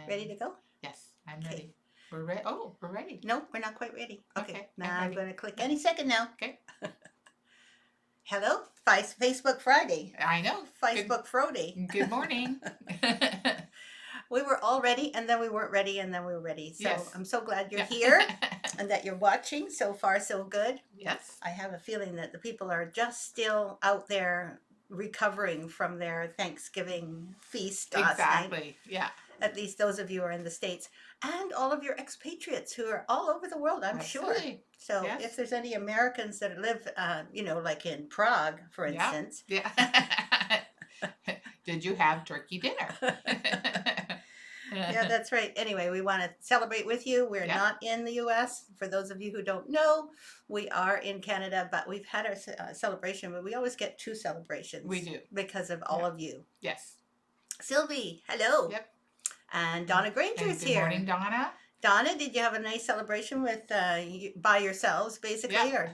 Ready to go? Yes, I'm Okay. ready. We're ready. Oh, we're ready. Nope, we're not quite ready. Okay, Okay, now I'm I'm ready. going to click any second now. Okay. Hello, Facebook Friday. I know. Facebook Friday. Good morning. We were all ready, and then we weren't ready, and then we were ready. So Yes. I'm so glad you're Yeah. here and that you're watching. So far, so good. Yes. I have a feeling that the people are just still out there recovering from their Thanksgiving feast last night. Exactly. Yeah. At least those of you who are in the States, and all of your expatriates who are all over the world, I'm sure. Absolutely. So Yes. if there's any Americans that live, like in Prague, for Yeah. instance, Yeah. Did you have turkey dinner? yeah, that's right. Anyway, we want to celebrate with you. We're Yeah. not in the U.S. For those of you who don't know, we are in Canada, but we've had our celebration, but we always get two celebrations. We do. Because of all of you. Yes. Sylvie, hello. Yep. And Donna Granger is Good here. morning, Donna. Donna, did you have a nice celebration with by yourselves, basically, Yeah. or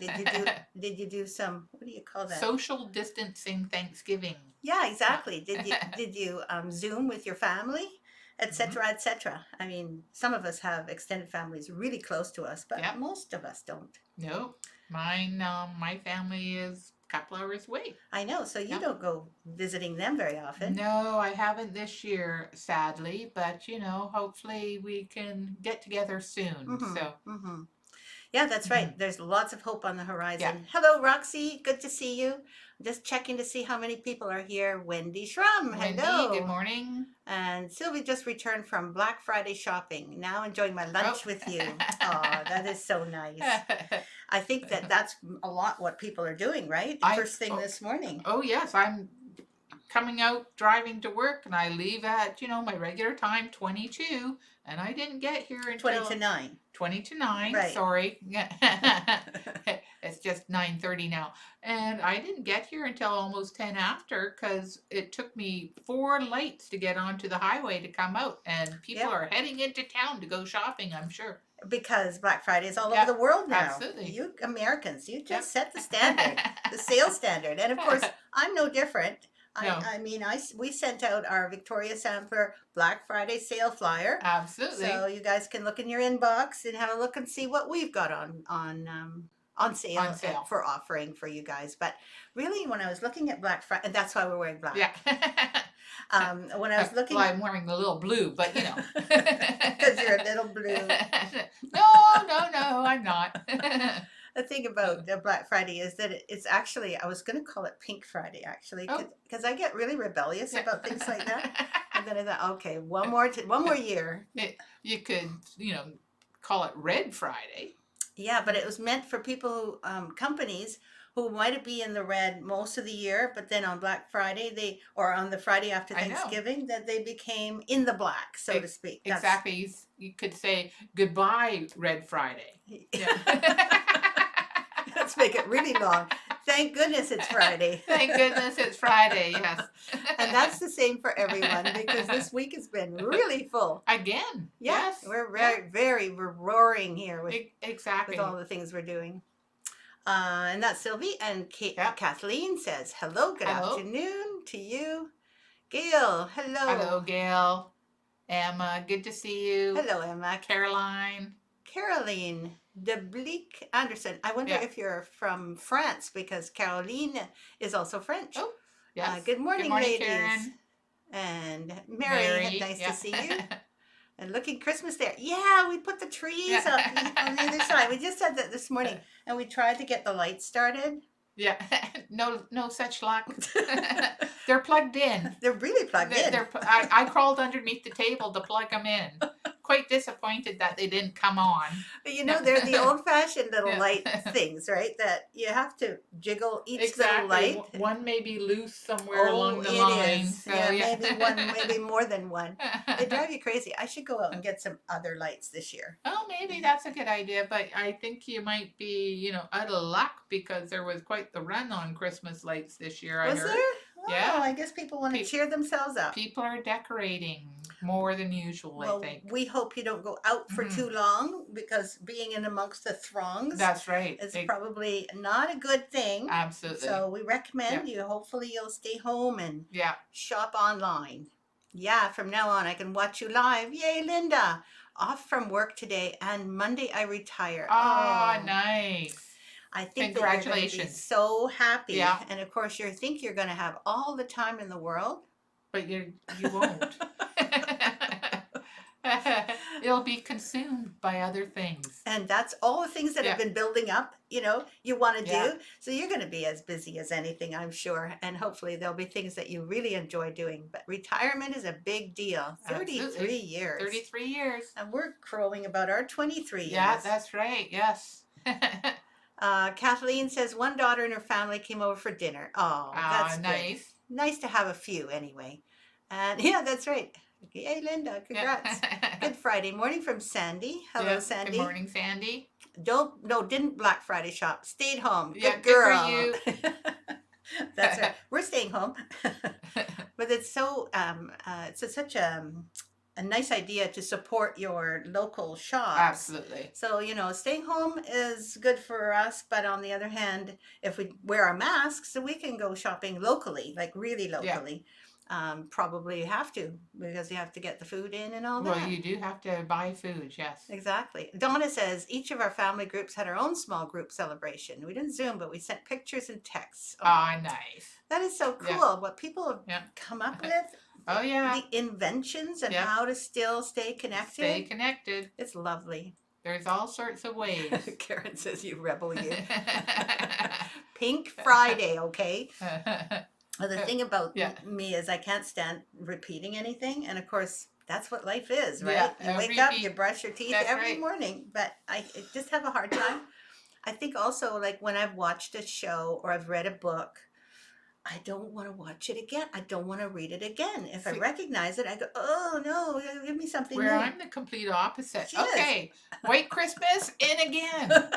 did you do some, what do you call that? Social distancing Thanksgiving. Yeah, exactly. Did you Zoom with your family, etc., etc.? I mean, some of us have extended families really close to us, but Yep. most of us don't. No, mine. My family is a couple hours away. I know. So you Yep. don't go visiting them very often. No, I haven't this year, sadly. But hopefully we can get together soon. So Yeah, that's right. There's lots of hope on the horizon. Yeah. Hello, Roxy. Good to see you. Just checking to see how many people are here. Wendy Schrum. Wendy, Hello. good morning. And Sylvie just returned from Black Friday shopping. Now enjoying my lunch with you. Oh, that is so nice. I think that's a lot what people are doing, right? First thing this morning. Oh, yes. I'm coming out driving to work, and I leave at, my regular time, 22, and I didn't get here until 20 to 9. 20 to 9, Right. Sorry. It's just 9:30 now. And I didn't get here until almost 10 after, because it took me 4 lights to get onto the highway to come out. And people Yep. are heading into town to go shopping, I'm sure. Because Black Friday is all Yep, over the world now. absolutely. You Americans, you just Yep. set the standard, the sales standard. And of course, I'm no different. No. We sent out our Victoria Sampler Black Friday sale flyer. Absolutely. So you guys can look in your inbox and have a look and see what we've got on sale for offering for you guys. But really, when I was looking at Black Friday, and that's why we're wearing black. Yeah. When I was looking, well, I'm wearing a little blue, but because you're a little blue. No, I'm not. The thing about Black Friday is that it's actually, I was going to call it Pink Friday, actually, because I get really rebellious about things like that. And then I thought, okay, one more year. You could, call it Red Friday. Yeah, but it was meant for people who, companies who might be in the red most of the year, but then on Black Friday, or on the Friday after Thanksgiving, that they became in the black, so to speak. Exactly. You could say, goodbye, Red Friday. Yeah. Let's make it really long. Thank goodness it's Friday. Thank goodness it's Friday, yes. And that's the same for everyone, because this week has been really full. Again. Yes. We're we're roaring here with all the things we're doing. And that's Sylvie. And Kathleen says, hello, good afternoon to you. Gail, hello. Hello, Gail. Emma, good to see you. Hello, Emma. Caroline de Bleek Anderson. I wonder if you're from France, because Caroline is also French. Oh, yes. Good morning, ladies. Karen. And Mary, nice to see you. And looking Christmas there. Yeah, we put the trees up on the other side. We just said that this morning. And we tried to get the lights started. Yeah, no such luck. They're plugged in. They're really plugged in. I crawled underneath the table to plug them in. Quite disappointed that they didn't come on. But they're the old-fashioned little light things, right? That you have to jiggle each little light. One may be loose somewhere along the line. So, maybe more than one. They drive you crazy. I should go out and get some other lights this year. Oh, maybe that's a good idea. But I think you might be, out of luck, because there was quite the run on Christmas lights this year. Was there? Yeah. I guess people want to cheer themselves up. People are decorating more than usual, I think. We hope you don't go out for too long, because being in amongst the throngs. That's right. Is probably not a good thing. Absolutely. So we recommend you, hopefully you'll stay home and shop online. Yeah, from now on I can watch you live. Yay, Linda. Off from work today and Monday I retire. Oh, nice. I think that you're going to be so happy. Yeah. And of course you think you're going to have all the time in the world. But you won't. It'll be consumed by other things. And that's all the things that have been building up, you want to do. So you're going to be as busy as anything, I'm sure. And hopefully there'll be things that you really enjoy doing. But retirement is a big deal. 33 Absolutely. years. 33 years. And we're crowing about our 23 years. Yeah, that's right. Yes. Kathleen says one daughter and her family came over for dinner. Oh, that's nice. Good. Nice to have a few anyway. And yeah, that's right. Hey, Linda, congrats. Good Friday morning from Sandy. Hello, Sandy. Good morning, Sandy. Didn't Black Friday shop. Stayed home. Good girl. Good for you. That's right. We're staying home. But it's so, it's such a nice idea to support your local shops. Absolutely. So, staying home is good for us. But on the other hand, if we wear our masks, so we can go shopping locally, like really locally. Yeah. Probably have to, because you have to get the food in and all that. Well, you do have to buy food, yes. Exactly. Donna says, each of our family groups had our own small group celebration. We didn't Zoom, but we sent pictures and texts. Nice. That is so cool. What people have come up with. Oh, yeah. The inventions and how to still stay connected. Stay connected. It's lovely. There's all sorts of ways. Karen says, you rebel, you. Pink Friday, okay? Well, the thing about me is I can't stand repeating anything. And of course, that's what life is, right? You wake up, you brush your teeth every morning. But I just have a hard time. I think also, like when I've watched a show or I've read a book, I don't want to watch it again. I don't want to read it again. If I recognize it, I go, oh, no, give me something new. I'm the complete opposite. Okay, White Christmas, in again.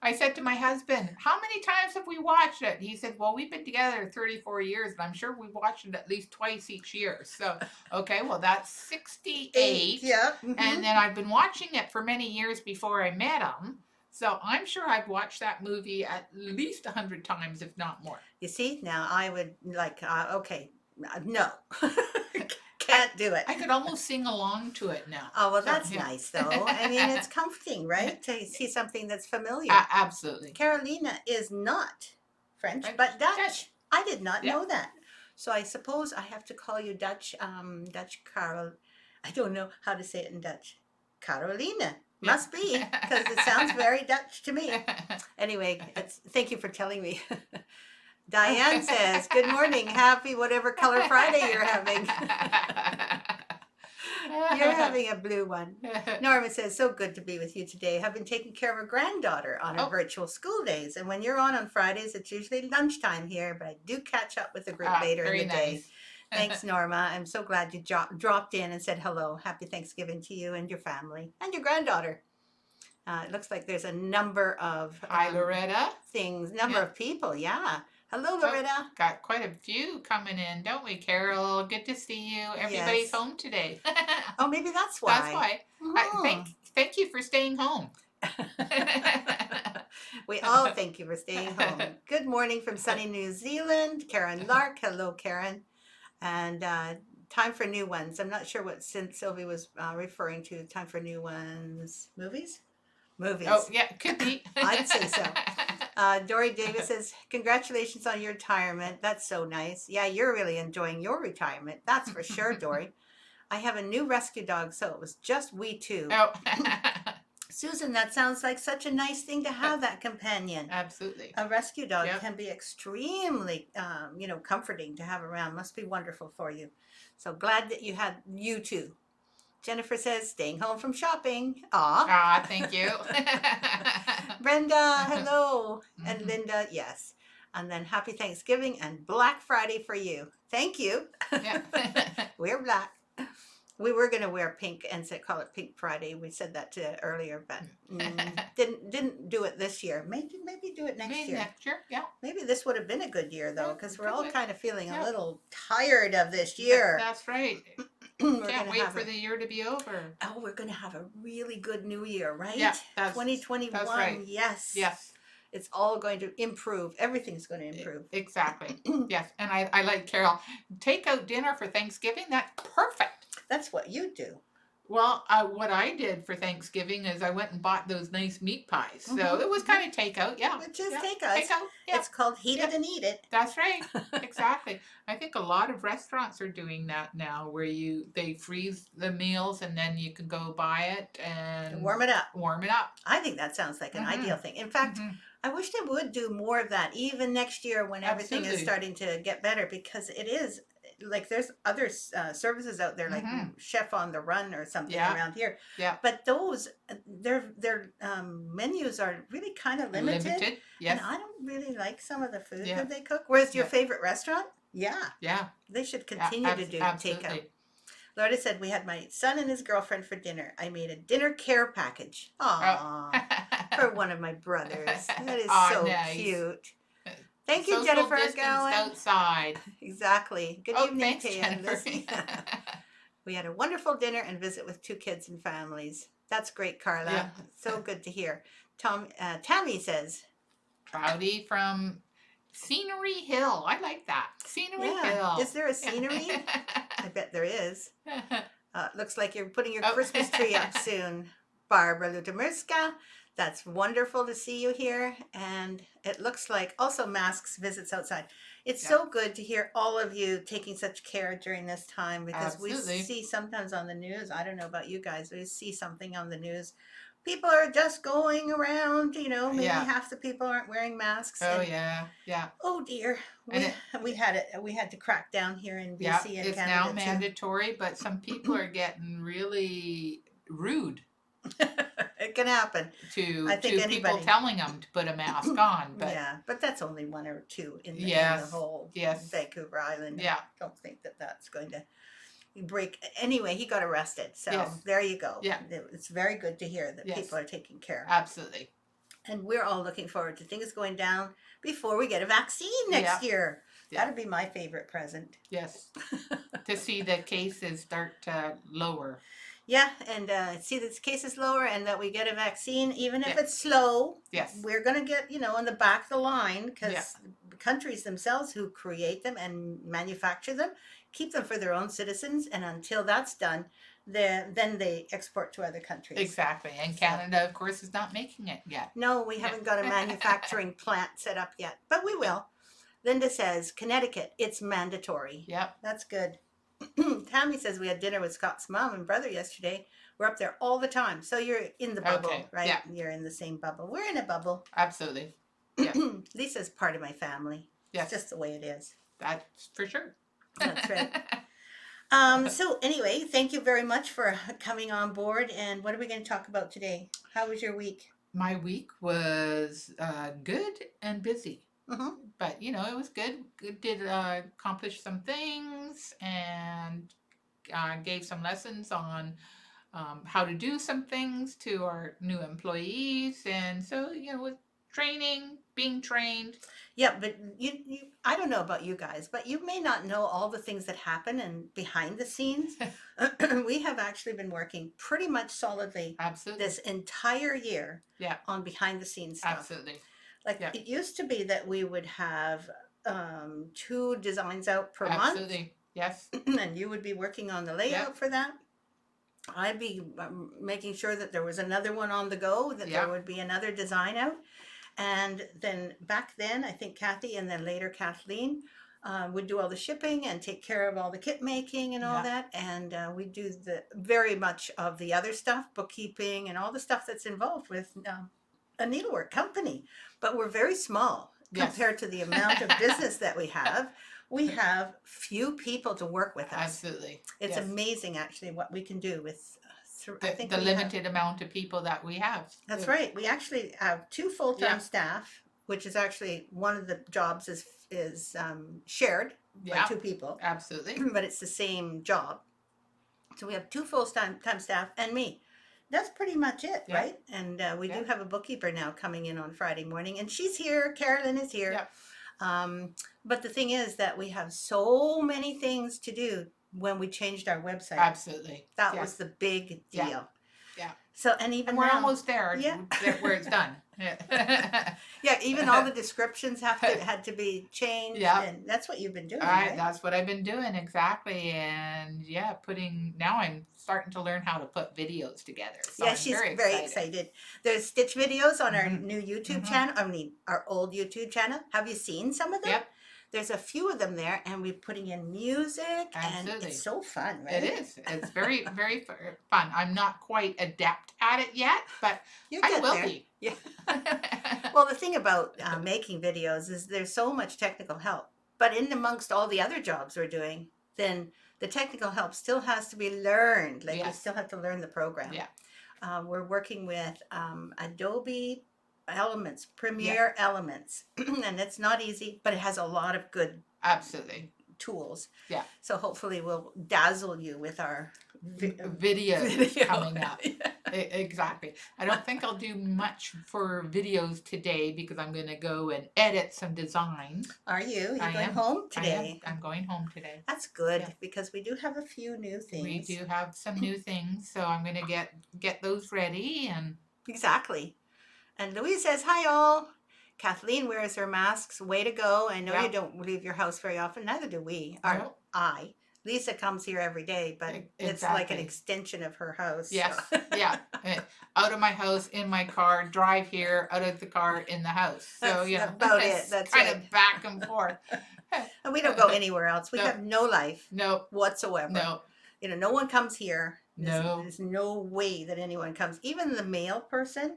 I said to my husband, how many times have we watched it? He said, well, we've been together 34 years, and I'm sure we've watched it at least twice each year. So, okay, well, that's 68. Yeah. Mm-hmm. And then I've been watching it for many years before I met him. So I'm sure I've watched that movie at least 100 times, if not more. You see, now I would no. Can't do it. I could almost sing along to it now. Oh, well, that's nice, though. I mean, it's comforting, right? To see something that's familiar. Absolutely. Carolina is not French, but Dutch. I did not know that. So I suppose I have to call you Dutch, Dutch Carol. I don't know how to say it in Dutch. Carolina. Must be, because it sounds very Dutch to me. Anyway, thank you for telling me. Diane says, good morning, happy whatever color Friday you're having. You're having a blue one. Norma says, so good to be with you today. I've been taking care of a granddaughter on her virtual school days. And when you're on Fridays, it's usually lunchtime here, but I do catch up with the group later in the day. Thanks, Norma. I'm so glad you dropped in and said hello. Happy Thanksgiving to you and your family and your granddaughter. It looks like there's a number of Hi, Loretta. Of people, Hello, Loretta. Got quite a few coming in, don't we, Carol? Good to see you. Everybody's home today. Oh, maybe that's why. That's why. Mm-hmm. Thank you for staying home. We all thank you for staying home. Good morning from sunny New Zealand. Karen Lark. Hello, Karen. And time for new ones. I'm not sure what Sylvie was referring to. Time for new ones. Movies? Movies. Oh, yeah, could be. I'd say so. Dory Davis says, congratulations on your retirement. That's so nice. Yeah, you're really enjoying your retirement. That's for sure, Dory. I have a new rescue dog, so it was just we two. Oh. Susan, that sounds like such a nice thing to have, that companion. Absolutely. A rescue dog can be extremely, comforting to have around. Must be wonderful for you. So glad that you had you two. Jennifer says, staying home from shopping. Aw, thank you. Brenda, hello. And Linda, yes. And then happy Thanksgiving and Black Friday for you. Thank you. Yeah. We're black. We were going to wear pink and call it Pink Friday. We said that earlier, but didn't do it this year. Maybe do it next year. Next year, yeah. Maybe this would have been a good year, though, because we're all kind of feeling a little tired of this year. That's right. Can't wait for the year to be over. Oh, we're going to have a really good new year, right? Yeah. 2021. That's right. Yes. Yes. It's all going to improve. Everything's going to improve. Exactly. Yes. And I like Carol. Take out dinner for Thanksgiving. That's perfect. That's what you do. Well, what I did for Thanksgiving is I went and bought those nice meat pies. So it was kind of takeout, yeah. Which is takeout. Takeout, yeah. It's called heat it and eat it. That's right. Exactly. I think a lot of restaurants are doing that now, where they freeze the meals and then you can go buy it and warm it up. Warm it up. I think that sounds like an ideal thing. In fact, I wish they would do more of that, even next year when everything is starting to get better, because it is. Like there's other services out there like Chef on the Run or something around here. Yeah. But those their menus are really kind of limited. Yes. And I don't really like some of the food that they cook. Where's your favorite restaurant? Yeah. Yeah. They should continue to do takeout. Loretta said we had my son and his girlfriend for dinner. I made a dinner care package. Aww. For one of my brothers. That is so cute. Thank you, Jennifer Gowan. Outside. Exactly. Good evening, Thea. We had a wonderful dinner and visit with 2 kids and families. That's great, Carla. Yeah. So good to hear. Tammy says, Trouty from Scenery Hill. I like that. Scenery Hill. Is there a scenery? I bet there is. Looks like you're putting your Christmas tree up soon. Barbara Lutomirska. That's wonderful to see you here. And it looks like also masks, visits outside. It's so good to hear all of you taking such care during this time, because we see sometimes on the news, I don't know about you guys, we see something on the news. People are just going around, maybe half the people aren't wearing masks. Oh, Oh dear. We had to crack down here in BC and it's Canada now mandatory, but some people are getting really rude. It can happen to people telling them to put a mask on. But but that's only 1 or 2 in the whole Vancouver Island. I don't think that's going to break. Anyway, he got arrested. So there you go. Yeah. It's very good to hear that people are taking care. Absolutely. And we're all looking forward to things going down before we get a vaccine next year. That'd be my favorite present. Yes. To see the cases start to lower. Yeah, and see that the case is lower and that we get a vaccine, even if it's slow. Yes. We're going to get, on the back of the line, because countries themselves who create them and manufacture them, keep them for their own citizens. And until that's done, then they export to other countries. Exactly. And Canada, of course, is not making it yet. No, we haven't got a manufacturing plant set up yet, but we will. Linda says, Connecticut, it's mandatory. Yep. That's good. Tammy says we had dinner with Scott's mom and brother yesterday. We're up there all the time. So you're in the bubble, right? Yeah. You're in the same bubble. We're in a bubble. Absolutely. Yeah. Lisa's part of my family. Yes. It's just the way it is. That's for sure. That's right. So anyway, thank you very much for coming on board. And what are we going to talk about today? How was your week? My week was good and busy. But, it was good. Did accomplish some things and gave some lessons on how to do some things to our new employees. And so, with training, being trained. Yeah, but I don't know about you guys, but you may not know all the things that happen and behind the scenes. We have actually been working pretty much solidly this entire year on behind the scenes stuff. Absolutely. It used to be that we would have 2 designs out per month. Absolutely, yes. And you would be working on the layout for that. I'd be making sure that there was another one on the go, that there would be another design out. And then back then, I think Kathy and then later Kathleen would do all the shipping and take care of all the kit making and all that. And we do very much of the other stuff, bookkeeping and all the stuff that's involved with a needlework company. But we're very small compared to the amount of business that we have. We have few people to work with us. Absolutely. It's amazing, actually, what we can do with the limited amount of people that we have. That's right. We actually have 2 full-time staff, which is actually one of the jobs is shared by 2 people. Absolutely. But it's the same job. So we have 2 full-time staff and me. That's pretty much it, right? And we do have a bookkeeper now coming in on Friday morning, and she's here. Carolyn is here. But the thing is that we have so many things to do when we changed our website. Absolutely. That was the big deal. Yeah. So, and even we're now, almost there. Yeah. Where it's done. Yeah, even all the descriptions had to be changed. Yeah. And that's what you've been doing, right? That's what I've been doing, exactly. And yeah, now I'm starting to learn how to put videos together. So yeah, she's very excited. There's Stitch videos on our new YouTube channel. I mean, our old YouTube channel. Have you seen some of them? Yep. There's a few of them there, and we're putting in music, Absolutely. and it's so fun, right? It is. It's very, very fun. I'm not quite adept at it yet, but I will be. Yeah. Well, the thing about making videos is there's so much technical help, but in amongst all the other jobs we're doing, then the technical help still has to be learned. Like you still have to learn the program. Yeah. We're working with Adobe Elements, Premiere Elements, and it's not easy, but it has a lot of good tools. Yeah. So hopefully we'll dazzle you with our videos coming up. Exactly. I don't think I'll do much for videos today because I'm going to go and edit some designs. Are you? You're going home today? I'm going home today. That's good because we do have a few new things. We do have some new things, so I'm going to get those ready and exactly. And Louise says, "Hi all." Kathleen wears her masks. Way to go. I know you don't leave your house very often. Neither do we. Or I. Lisa comes here every day, but it's like an extension of her house. Yes. So. Yeah. Out of my house, in my car, drive here, out of the car, in the house. So, that's about it. That's kind of back and forth. And we don't go anywhere else. We have no life whatsoever. No. You know, no one comes here. No. There's no way that anyone comes. Even the mail person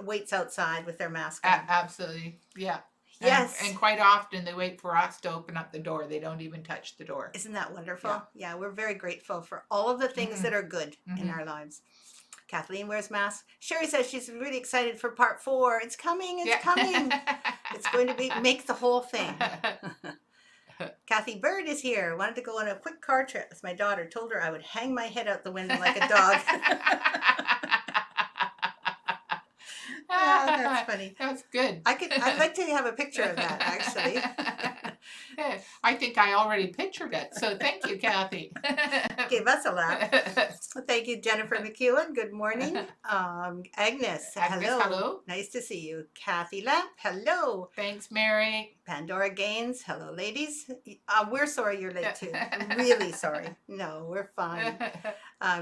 waits outside with their mask on. Absolutely. Yeah. Yes. And quite often they wait for us to open up the door. They don't even touch the door. Isn't that wonderful? Yeah, we're very grateful for all of the things that are good in our lives. Kathleen wears masks. Sherry says she's really excited for part 4. It's coming. It's coming. It's going to make the whole thing. Kathy Bird is here. Wanted to go on a quick car trip with my daughter. Told her I would hang my head out the window like a dog. Oh, that's funny. That's good. I'd like to have a picture of that, actually. I think I already pictured it. So thank you, Kathy. Gave us a laugh. Well, thank you, Jennifer McEwen. Good morning. Agnes, hello. Nice to see you. Kathy Lamp, hello. Thanks, Mary. Pandora Gaines, hello, ladies. We're sorry you're late, too. Really sorry. No, we're fine.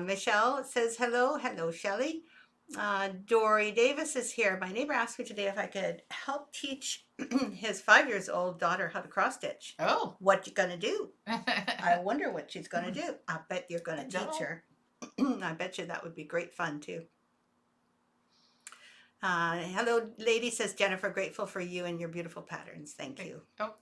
Michelle says hello. Hello, Shelley. Dory Davis is here. My neighbor asked me today if I could help teach his 5-year-old daughter how to cross stitch. Oh. What you gonna do? I wonder what she's gonna do. I bet you're gonna teach her. I bet you that would be great fun too. Hello, lady, says Jennifer. Grateful for you and your beautiful patterns. Thank you. Oh,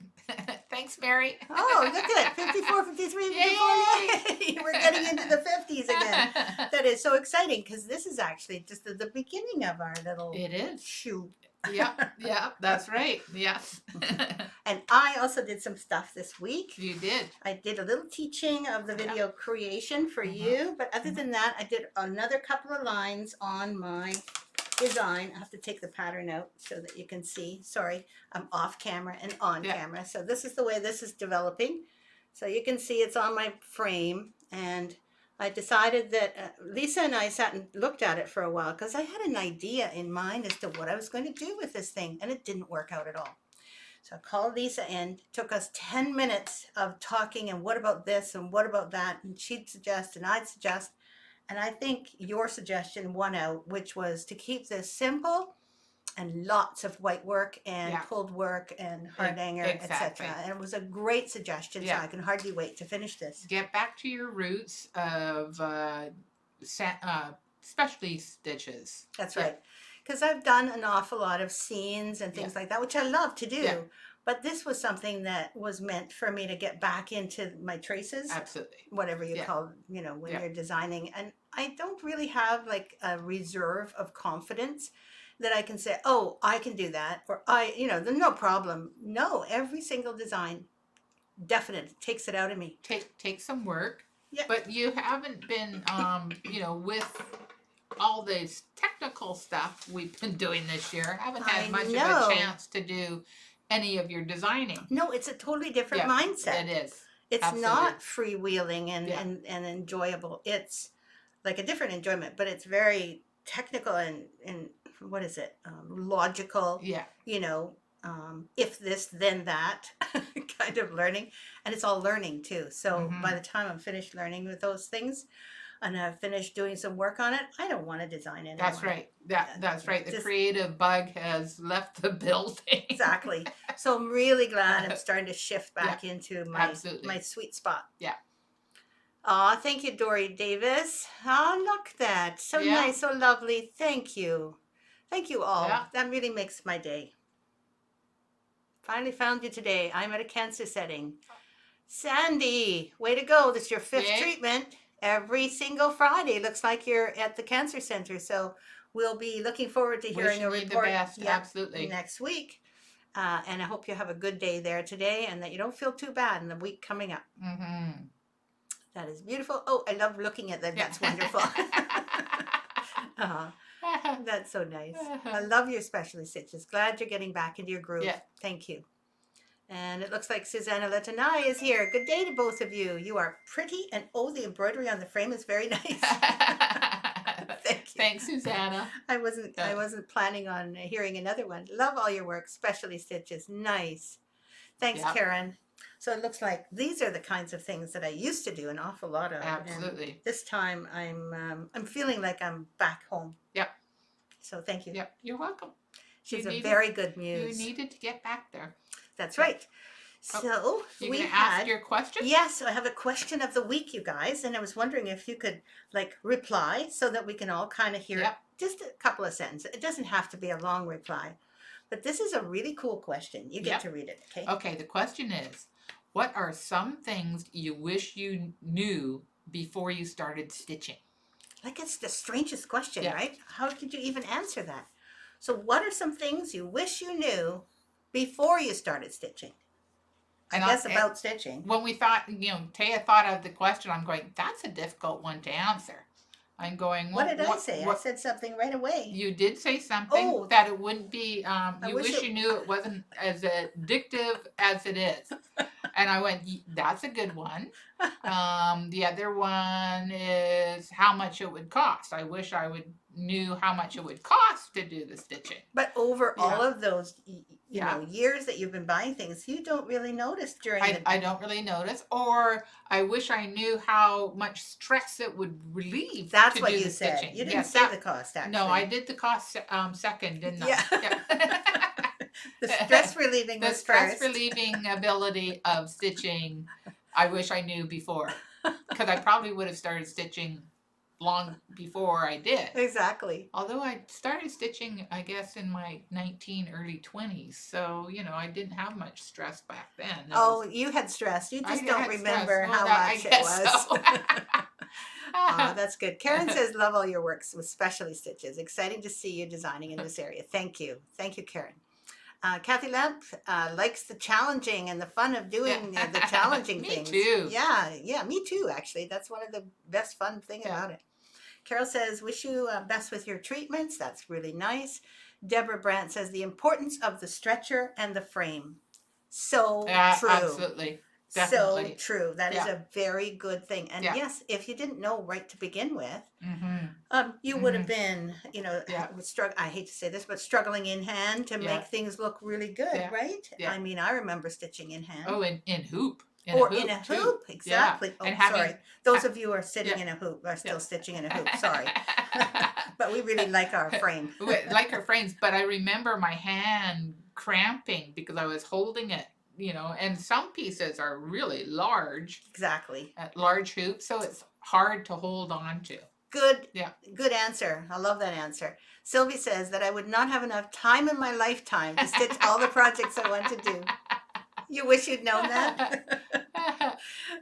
thanks, Mary. Oh, look at it. 54, 53, 54. Yay! We're getting into the 50s again. That is so exciting because this is actually just the beginning of our little shoot. Yeah, that's right. Yes. And I also did some stuff this week. You did. I did a little teaching of the video creation for you, but other than that, I did another couple of lines on my design. I have to take the pattern out so that you can see. Sorry, I'm off camera and on camera. So this is the way this is developing. So you can see it's on my frame, and I decided that Lisa and I sat and looked at it for a while because I had an idea in mind as to what I was going to do with this thing, and it didn't work out at all. So I called Lisa in. Took us 10 minutes of talking and what about this and what about that, and she'd suggest and I'd suggest. And I think your suggestion won out, which was to keep this simple and lots of white work and pulled work and hardanger, etc. And it was a great suggestion, so I can hardly wait to finish this. Get back to your roots of specialty stitches. That's right. Because I've done an awful lot of scenes and things like that, which I love to do. Yeah. But this was something that was meant for me to get back into my traces. Absolutely. Whatever you call, when you're designing. And I don't really have like a reserve of confidence that I can say, oh, I can do that. Or there's no problem. No, every single design definite takes it out of me. Take some work. Yeah. But you haven't been, with all this technical stuff we've been doing this year, haven't had much of a chance to do any of your designing. No, it's a totally different mindset. It is. It's not freewheeling and enjoyable. It's like a different enjoyment, but it's very technical and what is it? Logical. Yeah. You know, if this, then that kind of learning. And it's all learning too. So by the time I'm finished learning with those things and I've finished doing some work on it, I don't want to design anymore. That's right. That's right. The creative bug has left the building. Exactly. So I'm really glad I'm starting to shift back into my sweet spot. Yeah. Aw, thank you, Dory Davis. Oh, look at that. So nice, so lovely. Thank you. Thank you all. Yeah. That really makes my day. Finally found you today. I'm at a Cancer setting. Sandy, way to go. This is your 5th treatment. Every single Friday. Looks like you're at the Cancer Center. So we'll be looking forward to hearing a report. Absolutely. Next week. And I hope you have a good day there today and that you don't feel too bad in the week coming up. Mm-hmm. That is beautiful. Oh, I love looking at that. That's wonderful. That's so nice. I love your specialty stitches. Glad you're getting back into your groove. Yeah. Thank you. And it looks like Susanna Letanai is here. Good day to both of you. You are pretty, and oh, the embroidery on the frame is very nice. Thank you. Thanks, Susanna. I wasn't planning on hearing another one. Love all your work. Specialty stitches. Nice. Thanks, Karen. So it looks like these are the kinds of things that I used to do an awful lot of. Absolutely. And this time I'm feeling like I'm back home. Yep. So thank you. Yep. You're welcome. She's a very good muse. You needed to get back there. That's right. So we ask your question? Yes, so I have a question of the week, you guys, and I was wondering if you could reply so that we can all kind of hear just a couple of sentences. It doesn't have to be a long reply, but this is a really cool question. You get to read it, okay? Okay, the question is, what are some things you wish you knew before you started stitching? Like, it's the strangest question, right? How could you even answer that? So what are some things you wish you knew before you started stitching? I guess about stitching. When we thought, Thea thought of the question, I'm going, that's a difficult one to answer. I'm going, what did I say? I said something right away. You did say something that it wouldn't be, you wish you knew it wasn't as addictive as it is. And I went, that's a good one. The other one is how much it would cost. I wish I knew how much it would cost to do the stitching. But over all of those years that you've been buying things, you don't really notice during I don't really notice. Or I wish I knew how much stress it would relieve. That's what you said. Stitching. You didn't say the cost, actually. No, I did the cost second, didn't I? Yeah. The stress relieving was first. The stress relieving ability of stitching, I wish I knew before. Because I probably would have started stitching long before I did. Exactly. Although I started stitching, I guess, in my early 20s. So, I didn't have much stress back then. You had stress. You just don't remember how much it was. So. That's good. Karen says, love all your works with specialty stitches. Exciting to see you designing in this area. Thank you. Thank you, Karen. Kathy Lamp likes the challenging and the fun of doing the challenging things. Me too. Yeah, me too, actually. That's one of the best fun thing about it. Carol says, wish you best with your treatments. That's really nice. Deborah Brandt says, the importance of the stretcher and the frame. So true. Absolutely. Definitely. So true. That is a very good thing. And yes, if you didn't know right to begin with, you would have been, I hate to say this, but struggling in hand to make things look really good, right? Yeah. I mean, I remember stitching in hand. Oh, in hoop. In a hoop, exactly. Yeah. Oh, sorry. Those of you who are sitting in a hoop are still stitching in a hoop. Sorry. But we really like our frame. We like our frames, but I remember my hand cramping because I was holding it. And some pieces are really large. Exactly. Large hoops, so it's hard to hold on to. Good. Yeah. Good answer. I love that answer. Sylvie says that I would not have enough time in my lifetime to stitch all the projects I want to do. You wish you'd known that?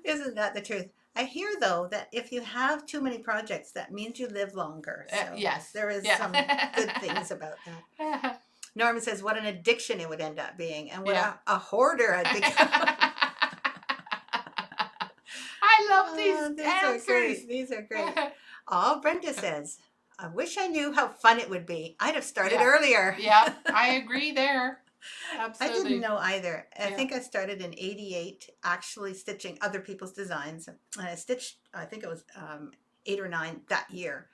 Isn't that the truth? I hear, though, that if you have too many projects, that means you live longer. So yes. There is some good things about that. Norman says, what an addiction it would end up being, and what a hoarder I'd become. I love these answers. These are great. Brenda says, I wish I knew how fun it would be. I'd have started earlier. Yeah, I agree there. Absolutely. I didn't know either. I think I started in 88 actually stitching other people's designs. I stitched, I think it was 8 or 9 that year.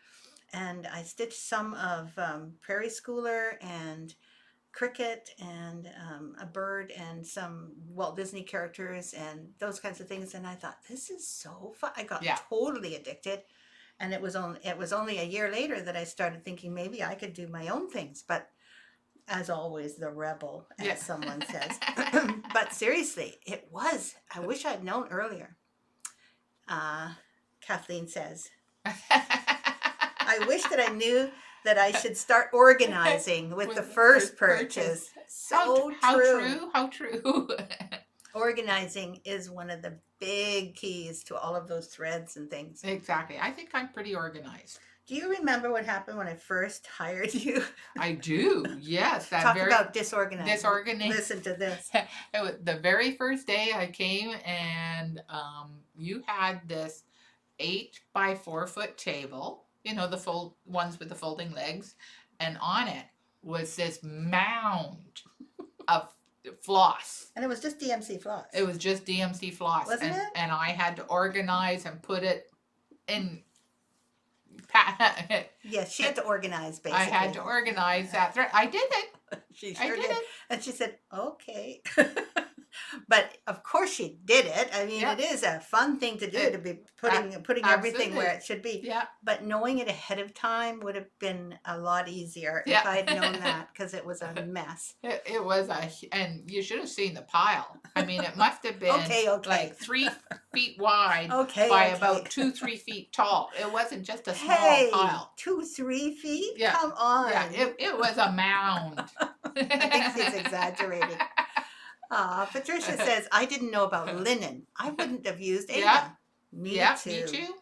And I stitched some of Prairie Schooler and Cricket and a bird and some Walt Disney characters and those kinds of things. And I thought, this is so fun. I got totally addicted. And it was only a year later that I started thinking maybe I could do my own things. But as always, the rebel, as someone says. But seriously, it was. I wish I'd known earlier. Kathleen says, I wish that I knew that I should start organizing with the first purchase. So true. How true. Organizing is one of the big keys to all of those threads and things. Exactly. I think I'm pretty organized. Do you remember what happened when I first hired you? I do, yes. Talk about disorganized. Listen to this. It was the very first day I came, and you had this 8 by 4 foot table, you know, the ones with the folding legs, and on it was this mound of floss. And it was just DMC floss. It was just DMC floss. Wasn't it? And I had to organize and put it in. Yes, she had to organize, basically. I had to organize that thread. I did it. She sure did. And she said, okay. But of course she did it. I mean, it is a fun thing to do, to be putting everything where it should be. Yeah. But knowing it ahead of time would have been a lot easier if I had known that, because it was a mess. It was and you should have seen the pile. I mean, it must have been like 3 feet wide by about 2-3 feet tall. It wasn't just a small pile. 2-3 feet? Yeah. Come on. Yeah, it was a mound. I think she's exaggerating. Patricia says, I didn't know about linen. I wouldn't have used Ada. Yeah. Me too.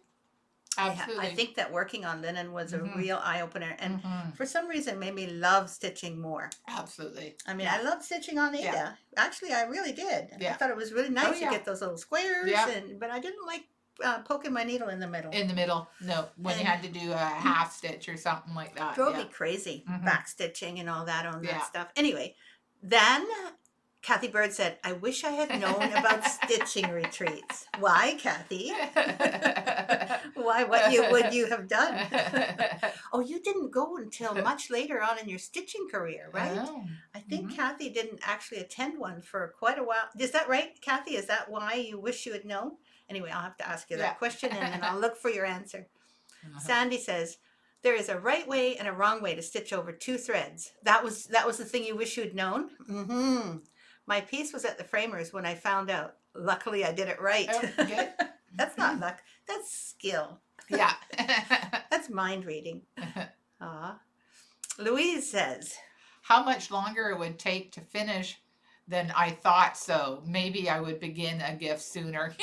Absolutely. I think that working on linen was a real eye-opener. And for some reason made me love stitching more. Absolutely. I mean, I loved stitching on Ada. Yeah. Actually, I really did. Yeah. I thought it was really nice to get those little squares. Yeah. But I didn't like poking my needle in the middle. No. When you had to do a half stitch or something like that. Drove me crazy. Back stitching and all that on that stuff. Anyway, then Kathy Bird said, I wish I had known about stitching retreats. Why, Kathy? Why? What would you have done? Oh, you didn't go until much later on in your stitching career, right? Oh. I think Kathy didn't actually attend one for quite a while. Is that right, Kathy? Is that why you wish you had known? Anyway, I'll have to ask you that question, and then I'll look for your answer. Sandy says, there is a right way and a wrong way to stitch over 2 threads. That was the thing you wish you'd known? Mm-hmm. My piece was at the framers when I found out. Luckily, I did it right. Oh, good. That's not luck. That's skill. Yeah. That's mind reading. Louise says, how much longer it would take to finish than I thought, so maybe I would begin a gift sooner.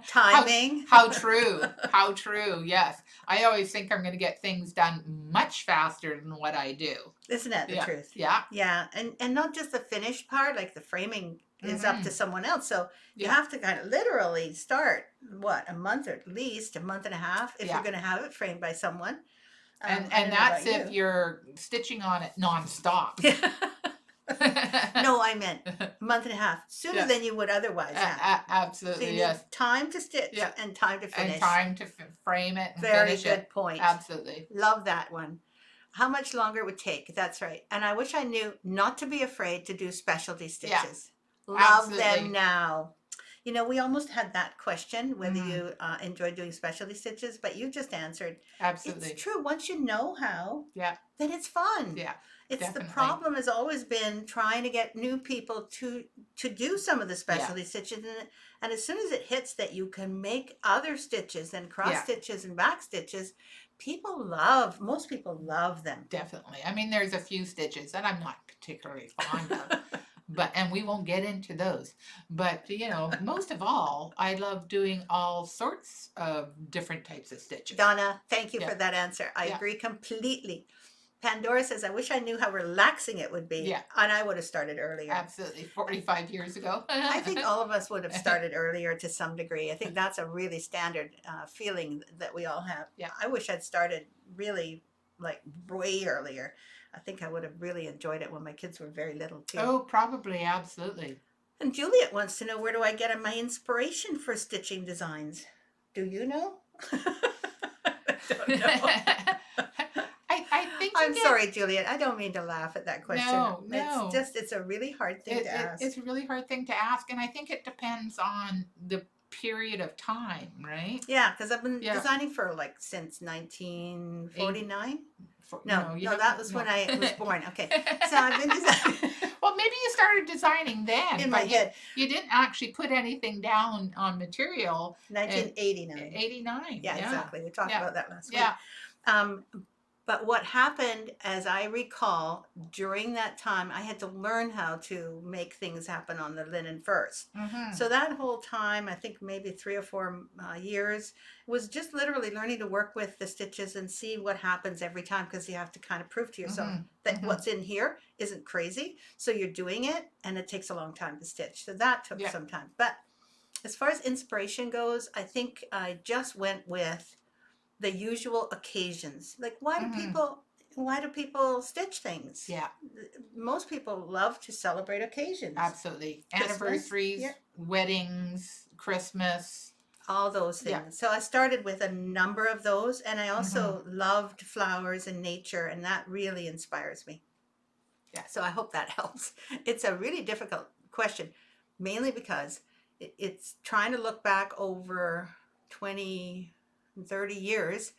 Timing. How true. How true. Yes. I always think I'm going to get things done much faster than what I do. Isn't that the truth? Yeah. Yeah. And not just the finished part, like the framing is up to someone else. So you have to kind of literally start, a month, or at least a month and a half, if you're going to have it framed by someone. And that's if you're stitching on it nonstop. No, I meant a month and a half. Sooner than you would otherwise have. Absolutely, so you need time to stitch and time to finish. And time to frame it and Very finish good it. point. Absolutely. Love that one. How much longer it would take. That's right. And I wish I knew not to be afraid to do specialty stitches. Love them now. You know, we almost had that question, whether you enjoy doing specialty stitches, but you just answered. Absolutely. It's true. Once you know how, then it's fun. Yeah. It's definitely. The problem has always been trying to get new people to do some of the specialty stitches. And as soon as it hits that you can make other stitches and cross stitches and back stitches, most people love them. Definitely. I mean, there's a few stitches that I'm not particularly fond of. And we won't get into those. But, you know, most of all, I love doing all sorts of different types of stitches. Donna, thank you for that answer. I agree completely. Pandora says, I wish I knew how relaxing it would be. Yeah. And I would have started earlier. Absolutely. 45 years ago. I think all of us would have started earlier to some degree. I think that's a really standard feeling that we all have. Yeah. I wish I'd started really way earlier. I think I would have really enjoyed it when my kids were very little too. Oh, probably. Absolutely. And Juliet wants to know, where do I get my inspiration for stitching designs? Do you know? don't know. I think I'm sorry, Juliet. I don't mean to laugh at that question. No. It's a really hard thing to ask. It's a really hard thing to ask, and I think it depends on the period of time, right? Yeah, because I've been designing for like since 1949. No, that was when I was born. Okay, so I've been designing. Well, maybe you started designing then. In my head. You didn't actually put anything down on material. 1989. 89. Yeah, exactly. We talked about that last week. Yeah. But what happened, as I recall, during that time, I had to learn how to make things happen on the linen first. So that whole time, I think maybe 3 or 4 years, was just literally learning to work with the stitches and see what happens every time, because you have to kind of prove to yourself that what's in here isn't crazy. So you're doing it, and it takes a long time to stitch. So that took some time. But as far as inspiration goes, I think I just went with the usual occasions. Like, why do people stitch things? Yeah. Most people love to celebrate occasions. Absolutely. Anniversaries, weddings, Christmas. All those things. Yeah. So I started with a number of those, and I also loved flowers and nature, and that really inspires me. Yeah. So I hope that helps. It's a really difficult question, mainly because it's trying to look back over 20, 30 years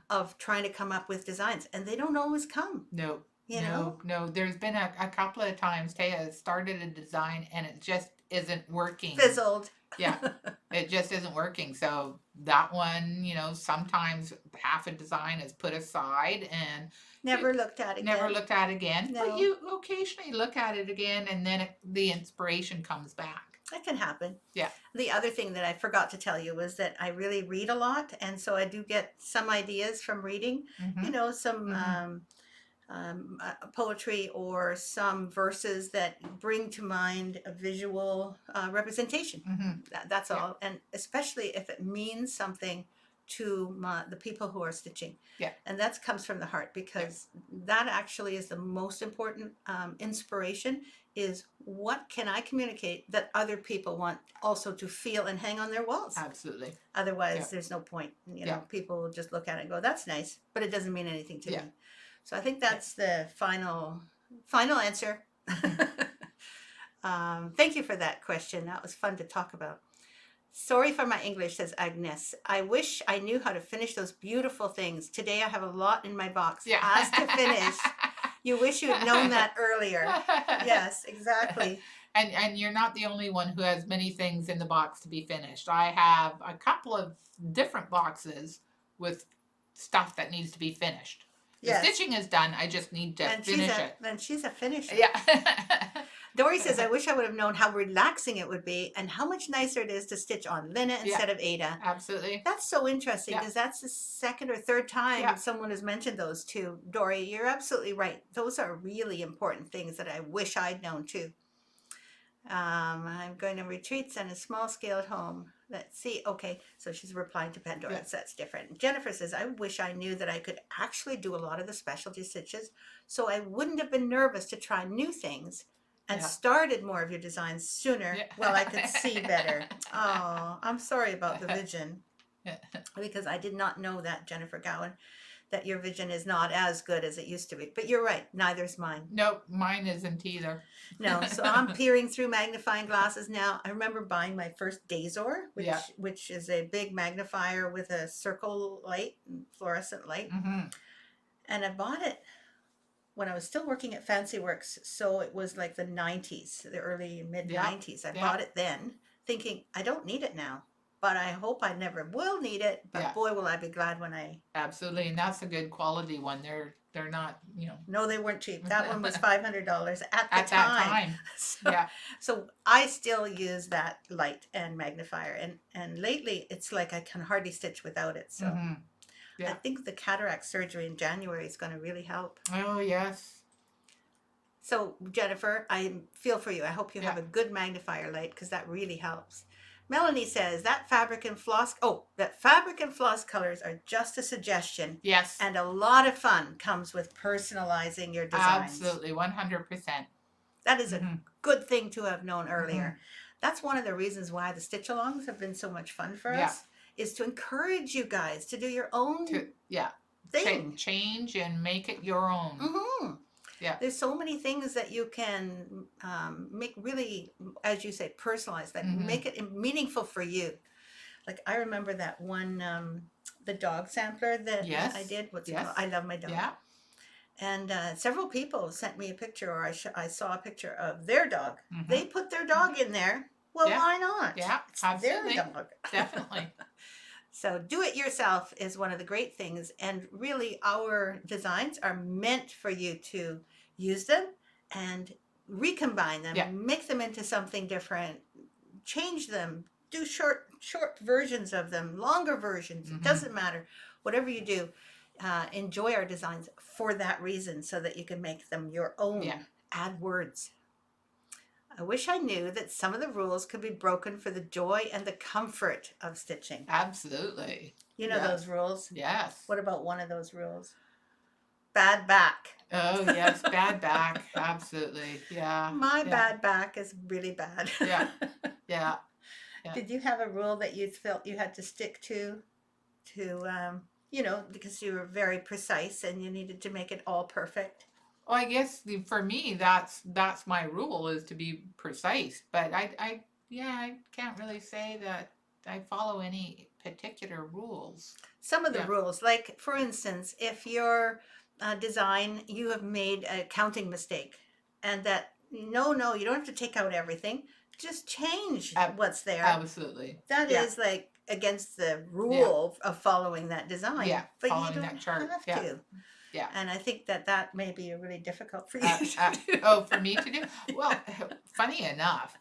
of trying to come up with designs, and they don't always come. No. There's been a couple of times Thea started a design and it just isn't working. Fizzled. Yeah, it just isn't working. So that one, sometimes half a design is put aside and never looked at again. No. But you occasionally look at it again, and then the inspiration comes back. That can happen. Yeah. The other thing that I forgot to tell you was that I really read a lot, and so I do get some ideas from reading. Some poetry or some verses that bring to mind a visual representation. That's all, and especially if it means something to the people who are stitching. Yeah. And that comes from the heart, because that actually is the most important inspiration. Is what can I communicate that other people want also to feel and hang on their walls? Absolutely. Otherwise, there's no point. People will just look at it and go, "That's nice," but it doesn't mean anything to me. So I think that's the final answer. Thank you for that question. That was fun to talk about. Sorry for my English, says Agnes. I wish I knew how to finish those beautiful things. Today I have a lot in my box. As to finish. You wish you had known that earlier. Yes, exactly. And you're not the only one who has many things in the box to be finished. I have a couple of different boxes with stuff that needs to be finished. The stitching is done. I just need to finish it. And she's a finisher. Yeah. Dory says, I wish I would have known how relaxing it would be and how much nicer it is to stitch on linen instead of Aida. Absolutely. That's so interesting, because that's the second or third time someone has mentioned those two. Dory, you're absolutely right. Those are really important things that I wish I'd known too. I'm going to retreats and a small scale at home. Let's see. Okay, so she's replying to Pandora, so that's different. Jennifer says, I wish I knew that I could actually do a lot of the specialty stitches, so I wouldn't have been nervous to try new things and started more of your designs sooner while I could see better. Oh, I'm sorry about the vision, because I did not know that, Jennifer Gowan, that your vision is not as good as it used to be. But you're right, neither's mine. Nope, mine isn't either. No, so I'm peering through magnifying glasses now. I remember buying my first Dazor, which is a big magnifier with a circle light, fluorescent light. And I bought it when I was still working at Fancy Works, so it was like the 90s, the early mid-90s. I bought it then, thinking, I don't need it now, but I hope I never will need it. But boy, will I be glad when I... Absolutely, and that's a good quality one. They're not, No, they weren't cheap. That one was $500 at that time. So I still use that light and magnifier, and lately it's like I can hardly stitch without it. So. I think the cataract surgery in January is going to really help. Oh, yes. So, Jennifer, I feel for you. I hope you have a good magnifier light, because that really helps. Melanie says, that fabric and floss colors are just a suggestion. Yes. And a lot of fun comes with personalizing your designs. Absolutely, 100%. That is a good thing to have known earlier. That's one of the reasons why the stitch-alongs have been so much fun for us. is to encourage you guys to do your own thing. Change and make it your own. Mm-hmm. Yeah. There's so many things that you can make really, as you say, personalized, that make it meaningful for you. Like I remember that one, the dog sampler that I did. What's it called? I Love My Dog. Yeah. And several people sent me a picture, or I saw a picture of their dog. They put their dog in there. Well, why not? Yeah, it's absolutely. Their dog. Definitely. So do it yourself is one of the great things. And really our designs are meant for you to use them and recombine them, make them into something different, change them, do short versions of them, longer versions. It doesn't matter. Whatever you do, enjoy our designs for that reason, so that you can make them your own. Add words. I wish I knew that some of the rules could be broken for the joy and the comfort of stitching. Absolutely. You know those rules? Yes. What about one of those rules? Bad back. Oh, yes. Bad back. Absolutely. Yeah. My bad back is really bad. Yeah. Did you have a rule that you felt you had to stick to because you were very precise and you needed to make it all perfect? Well, I guess for me, that's my rule, is to be precise. But I can't really say that I follow any particular rules. Some of the rules, like for instance, if your design, you have made a counting mistake, and that no, you don't have to take out everything. Just change what's there. Absolutely. That is like against the rule of following that design. Yeah, but following you don't that chart. have to. Yeah. And I think that may be really difficult for you to do. For me to do? Well, funny enough,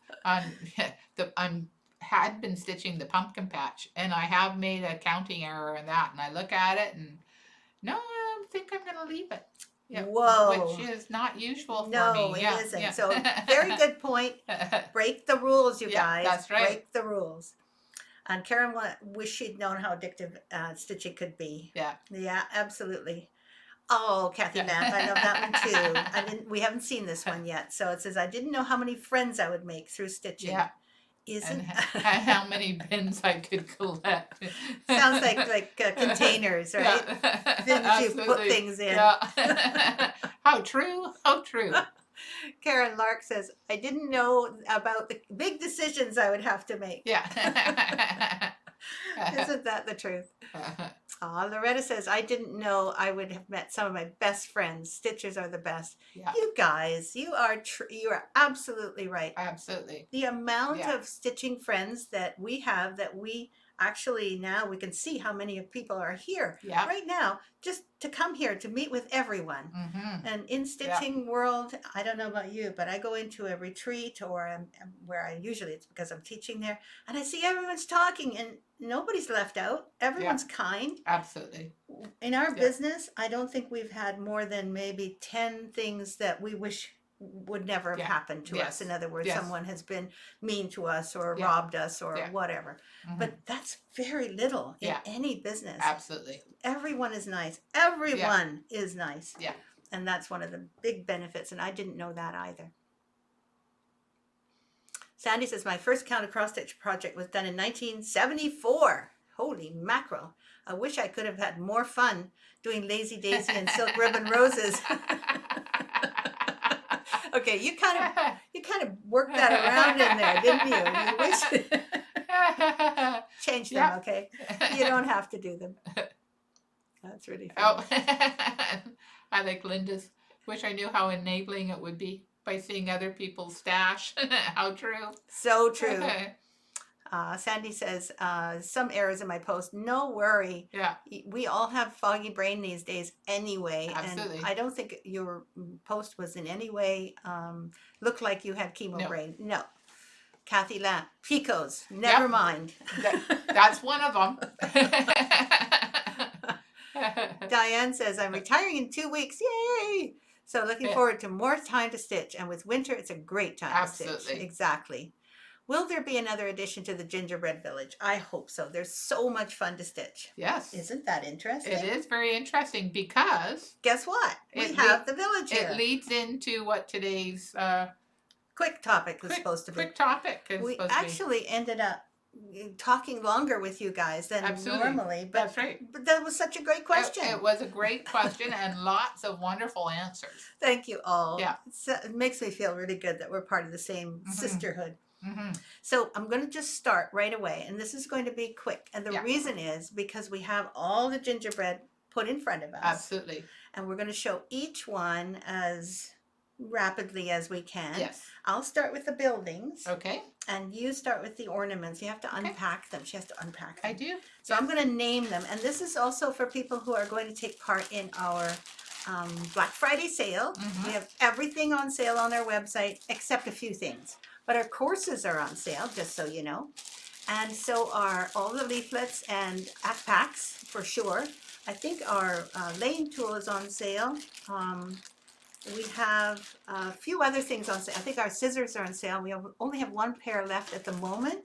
had been stitching the pumpkin patch, and I have made a counting error in that, and I look at it and no, I think I'm going to leave it. Yeah, whoa. Which is not usual for me. No, it isn't. So very good point. Break the rules, you guys. That's right. Break the rules. And Karen wish she'd known how addictive stitching could be. Yeah, absolutely. Oh, Kathy Math, I love that one too. We haven't seen this one yet. So it says, I didn't know how many friends I would make through stitching. Yeah. Isn't how many bins I could collect. Sounds like containers, right? Bins you put things in. Yeah. How true. Karen Lark says, I didn't know about the big decisions I would have to make. Yeah. Isn't that the truth? Loretta says, I didn't know I would have met some of my best friends. Stitchers are the best. Yeah. You guys, you are absolutely right. Absolutely. The amount of stitching friends that we have, that we actually now we can see how many of people are here right now just to come here to meet with everyone. And in stitching world, I don't know about you, but I go into a retreat or where usually it's because I'm teaching there, and I see everyone's talking and nobody's left out. Everyone's kind. Absolutely. In our business, I don't think we've had more than maybe 10 things that we wish would never have happened to us. In other words, someone has been mean to us or robbed us or whatever. But that's very little in any business. Absolutely. Everyone is nice. Everyone is nice. Yeah. And that's one of the big benefits. And I didn't know that either. Sandy says, my first counter cross stitch project was done in 1974. Holy mackerel. I wish I could have had more fun doing Lazy Daisy and Silk Ribbon Roses. Okay, you kind of worked that around in there, didn't you? You wish change them, okay? You don't have to do them. That's really fun. I like Linda's. Wish I knew how enabling it would be by seeing other people's stash. How true. So true. Sandy says, some errors in my post. No worry. Yeah. We all have foggy brain these days anyway. Absolutely. And I don't think your post was in any way looked like you had chemo brain. No. Kathy Lamp, Picos, never mind. That's one of them. Diane says, I'm retiring in 2 weeks. Yay! So looking forward to more time to stitch. And with winter, it's a great time to stitch. Exactly. Will there be another addition to the Gingerbread Village? I hope so. There's so much fun to stitch. Yes. Isn't that interesting? It is very interesting because... Guess what? We have the village here. It leads into what today's... quick topic was supposed to be. Quick topic is we supposed to be. actually ended up talking longer with you guys than normally. But, that's right. But that was such a great question. It was a great question and lots of wonderful answers. Thank you all. Yeah. It makes me feel really good that we're part of the same sisterhood. Mm-hmm. So I'm going to just start right away. And this is going to be quick. And the reason is because we have all the gingerbread put in front of us. Absolutely. And we're going to show each one as rapidly as we can. Yes. I'll start with the buildings. Okay. And you start with the ornaments. You have to unpack them. She has to unpack them. I do. So I'm going to name them. And this is also for people who are going to take part in our Black Friday sale. We have everything on sale on our website except a few things. But our courses are on sale, just so you know. And so are all the leaflets and packs for sure. I think our laying tool is on sale. We have a few other things on sale. I think our scissors are on sale. We only have one pair left at the moment.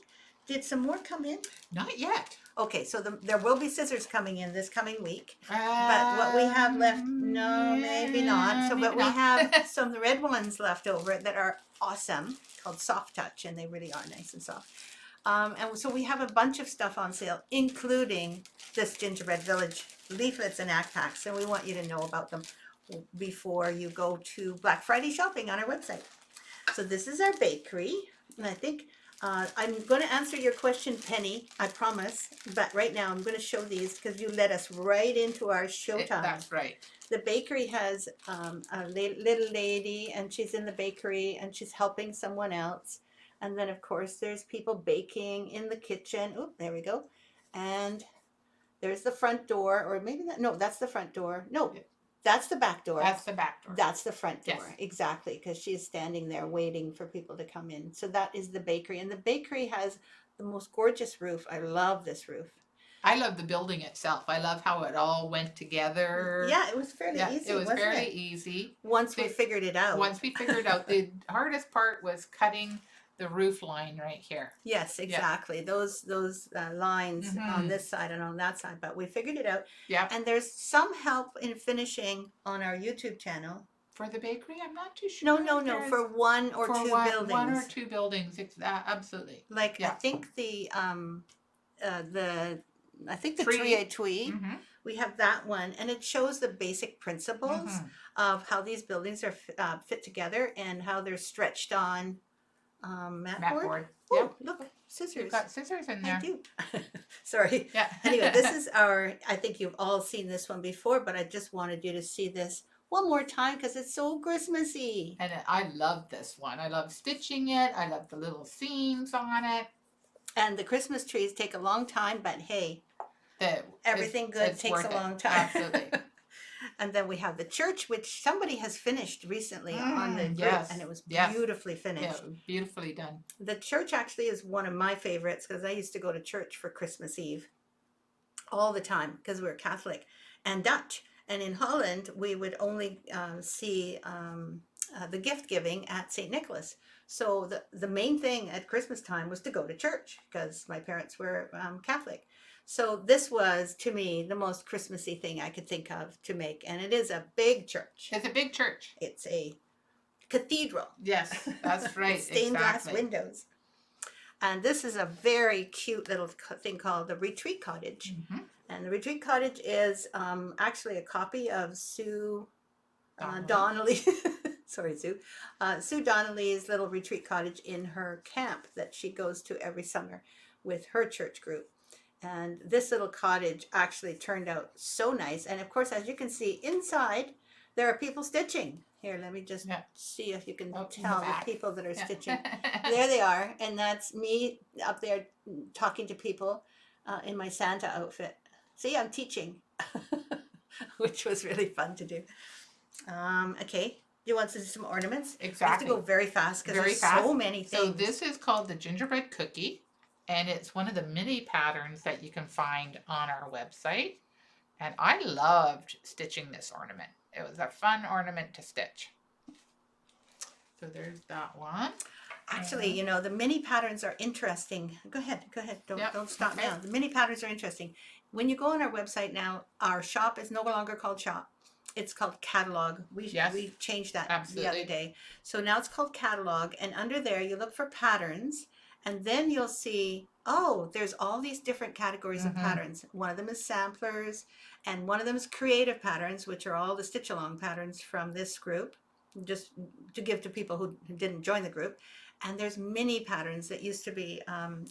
Did some more come in? Not yet. Okay, so there will be scissors coming in this coming week. But what we have left, no, maybe not. So, but we have some of the red ones left over that are awesome, called Soft Touch, and they really are nice and soft. And so we have a bunch of stuff on sale, including this Gingerbread Village leaflets and act packs, and we want you to know about them before you go to Black Friday shopping on our website. So this is our bakery, and I think I'm going to answer your question, Penny, I promise, but right now I'm going to show these because you led us right into our showtime. That's right. The bakery has a little lady, and she's in the bakery, and she's helping someone else. And then, of course, there's people baking in the kitchen. Oh, there we go. And there's the front door, or maybe that, no, that's the front door. No, that's the back door. That's the back door. That's the front door. Yes. Exactly, because she's standing there waiting for people to come in. So that is the bakery. And the bakery has the most gorgeous roof. I love this roof. I love the building itself. I love how it all went together. Yeah, it was fairly easy. It was wasn't fairly it? easy. Once we figured it out. Once we figured out, the hardest part was cutting the roof line right here. Yes, exactly. Yeah. Those lines on this side and on that side, but we figured it out. Yeah. And there's some help in finishing on our YouTube channel. For the bakery, I'm not too sure. No. For one or two buildings. One or two buildings, absolutely. Like I think the Tree we have that one, and it shows the basic principles of how these buildings are fit together and how they're stretched on mat board. Oh, look, scissors. You've got scissors in there. I do. Sorry. Yeah. Anyway, this is our, I think you've all seen this one before, but I just wanted you to see this one more time because it's so Christmassy. And I love this one. I love stitching it. I love the little seams on it. And the Christmas trees take a long time, but hey, everything good takes a long time. Absolutely. And then we have the church, which somebody has finished recently on the group, and it was beautifully finished. Yeah, it was beautifully done. The church actually is one of my favorites because I used to go to church for Christmas Eve all the time because we were Catholic and Dutch. And in Holland, we would only see the gift giving at St. Nicholas. So the main thing at Christmas time was to go to church because my parents were Catholic. So this was, to me, the most Christmassy thing I could think of to make. And it is a big church. It's a big church. It's a cathedral. Yes, that's right. Stained glass windows. And this is a very cute little thing called the Retreat Cottage. And the Retreat Cottage is actually a copy of Sue Donnelly. Sorry, Sue. Sue Donnelly's little retreat cottage in her camp that she goes to every summer with her church group. And this little cottage actually turned out so nice. And of course, as you can see inside, there are people stitching. Here, let me just see if you can tell the people that are stitching. There they are. And that's me up there talking to people in my Santa outfit. See, I'm teaching, which was really fun to do. Okay. Do you want to do some ornaments? Exactly. I have to go very fast because there's so many things. So this is called the Gingerbread Cookie. And it's one of the mini patterns that you can find on our website. And I loved stitching this ornament. It was a fun ornament to stitch. So there's that one. Actually, you know, the mini patterns are interesting. Go ahead. Don't stop now. The mini patterns are interesting. When you go on our website now, our shop is no longer called shop. It's called catalog. We changed that the other day. So now it's called catalog. And under there, you look for patterns. And then you'll see, oh, there's all these different categories of patterns. One of them is samplers, and one of them is creative patterns, which are all the stitch along patterns from this group, just to give to people who didn't join the group. And there's mini patterns that used to be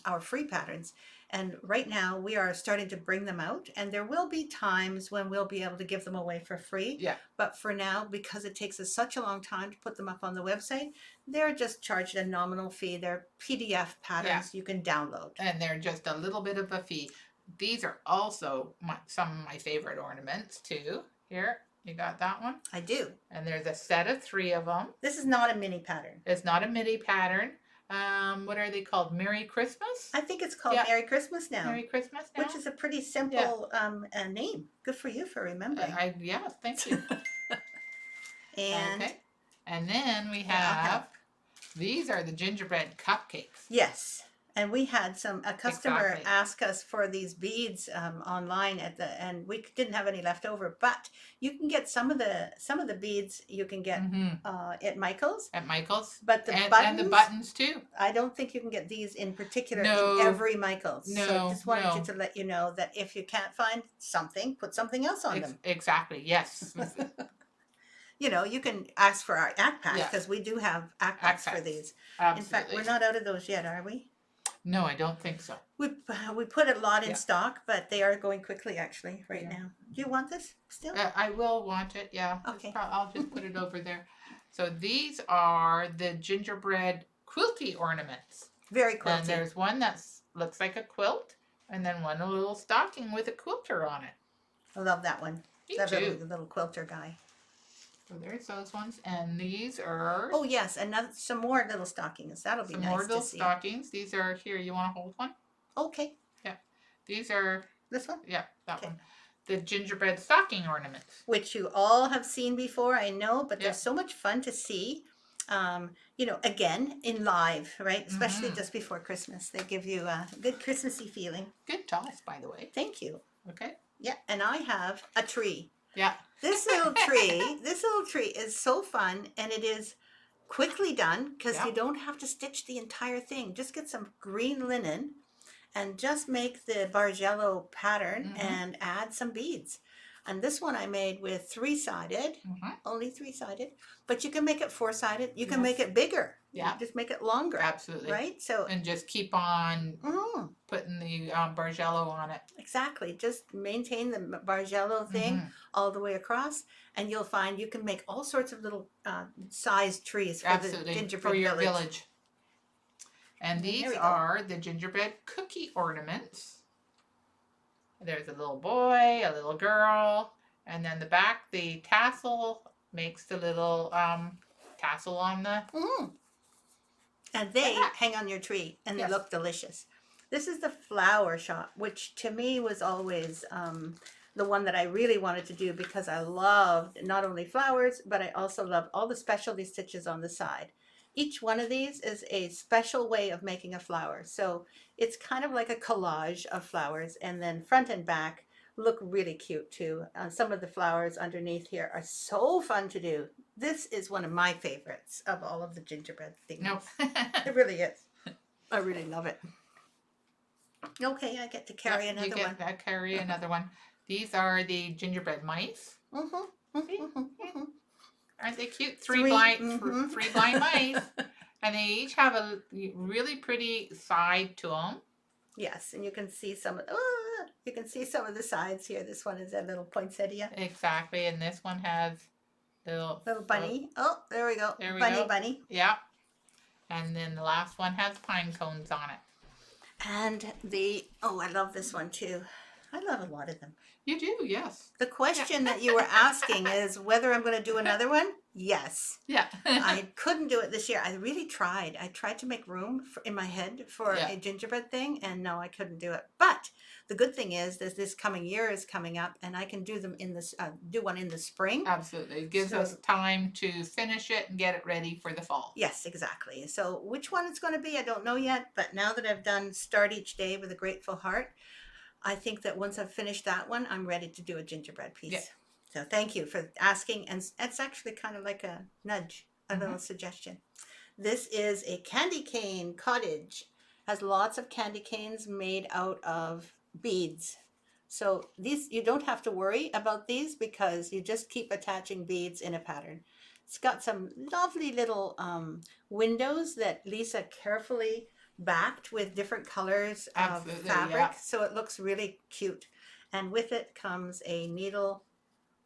our free patterns. And right now we are starting to bring them out, and there will be times when we'll be able to give them away for free. Yeah. But for now, because it takes us such a long time to put them up on the website, they're just charged a nominal fee. They're PDF patterns you can download. And they're just a little bit of a fee. These are also some of my favorite ornaments too. Here, you got that one? I do. And there's a set of 3 of them. This is not a mini pattern. It's not a mini pattern. What are they called? Merry Christmas? I think it's called Merry Christmas now. Merry Christmas now? Which is a pretty simple name. Good for you for remembering. Yes, thank you. And okay. And then we have, these are the gingerbread cupcakes. Yes. And we had a customer ask us for these beads online and we didn't have any left over, but you can get some of the beads you can get at Michael's. At Michael's. But buttons, and the buttons too. I don't think you can get these in particular in every Michael's. No. So I just wanted to let you know that if you can't find something, put something else on them. Exactly. Yes. You know, you can ask for our ACT pack because we do have ACT packs for these. Absolutely. In fact, we're not out of those yet, are we? No, I don't think so. We put a lot in stock, but they are going quickly actually now. Do you want this still? I will want it, yeah. Okay. I'll just put it over there. So these are the gingerbread quilty ornaments. Very quilty. And there's one that looks like a quilt, and then one a little stocking with a quilter on it. I love that one. Me that too. Little quilter guy. So there's those ones, and these are... Oh yes, and some more little stockings. That'll be nice to see. Some more little stockings. These are here. You want to hold one? Okay. Yeah. These are... This one? Yeah, that one. The gingerbread stocking ornaments. Which you all have seen before, I know, but they're so much fun to see. You know, again, in live, right? Especially just before Christmas. They give you a good Christmassy feeling. Good toss, by the way. Thank you. Okay. Yeah, and I have a tree. Yeah. This little tree is so fun, and it is quickly done because you don't have to stitch the entire thing. Just get some green linen and just make the Bargello pattern and add some beads. And this one I made with 3-sided, only 3-sided, but you can make it 4-sided. You can make it bigger. Yeah. Just make it longer. Absolutely. Right? So and just keep on putting the Bargello on it. Exactly. Just maintain the Bargello thing all the way across, and you'll find you can make all sorts of little sized trees for the gingerbread for your village. And these are the gingerbread cookie ornaments. There's a little boy, a little girl, and then the back, the tassel makes the little tassel on the... And they hang on your tree, and they look delicious. This is the flower shop, which to me was always the one that I really wanted to do because I loved not only flowers, but I also loved all the specialty stitches on the side. Each one of these is a special way of making a flower. So it's kind of like a collage of flowers, and then front and back look really cute too. Some of the flowers underneath here are so fun to do. This is one of my favorites of all of the gingerbread things. No. It really is. I really love it. Okay, I get to carry another one. I carry another one. These are the gingerbread mice. Aren't they cute? Three blind mice. And they each have a really pretty side to them. Yes, and you can see some of the sides here. This one is a little poinsettia. Exactly, and this one has little bunny. Oh, there we go. There we go. Bunny. Bunny. Yeah. And then the last one has pine cones on it. And I love this one too. I love a lot of them. You do, yes. The question that you were asking is whether I'm going to do another one. Yes. Yeah. I couldn't do it this year. I really tried. I tried to make room in my head for a gingerbread thing, and no, I couldn't do it. But the good thing is that this coming year is coming up, and I can do them in this. Do one in the spring. Absolutely, it gives us time to finish it and get it ready for the fall. Yes, exactly. So which one it's going to be, I don't know yet. But now that I've done Start Each Day with a Grateful Heart, I think that once I've finished that one, I'm ready to do a gingerbread piece. Yeah. So thank you for asking. And it's actually kind of like a nudge, a little suggestion. This is a candy cane cottage. has lots of candy canes made out of beads. So these, you don't have to worry about these because you just keep attaching beads in a pattern. It's got some lovely little windows that Lisa carefully backed with different colors of fabric. So it looks really cute. And with it comes a needle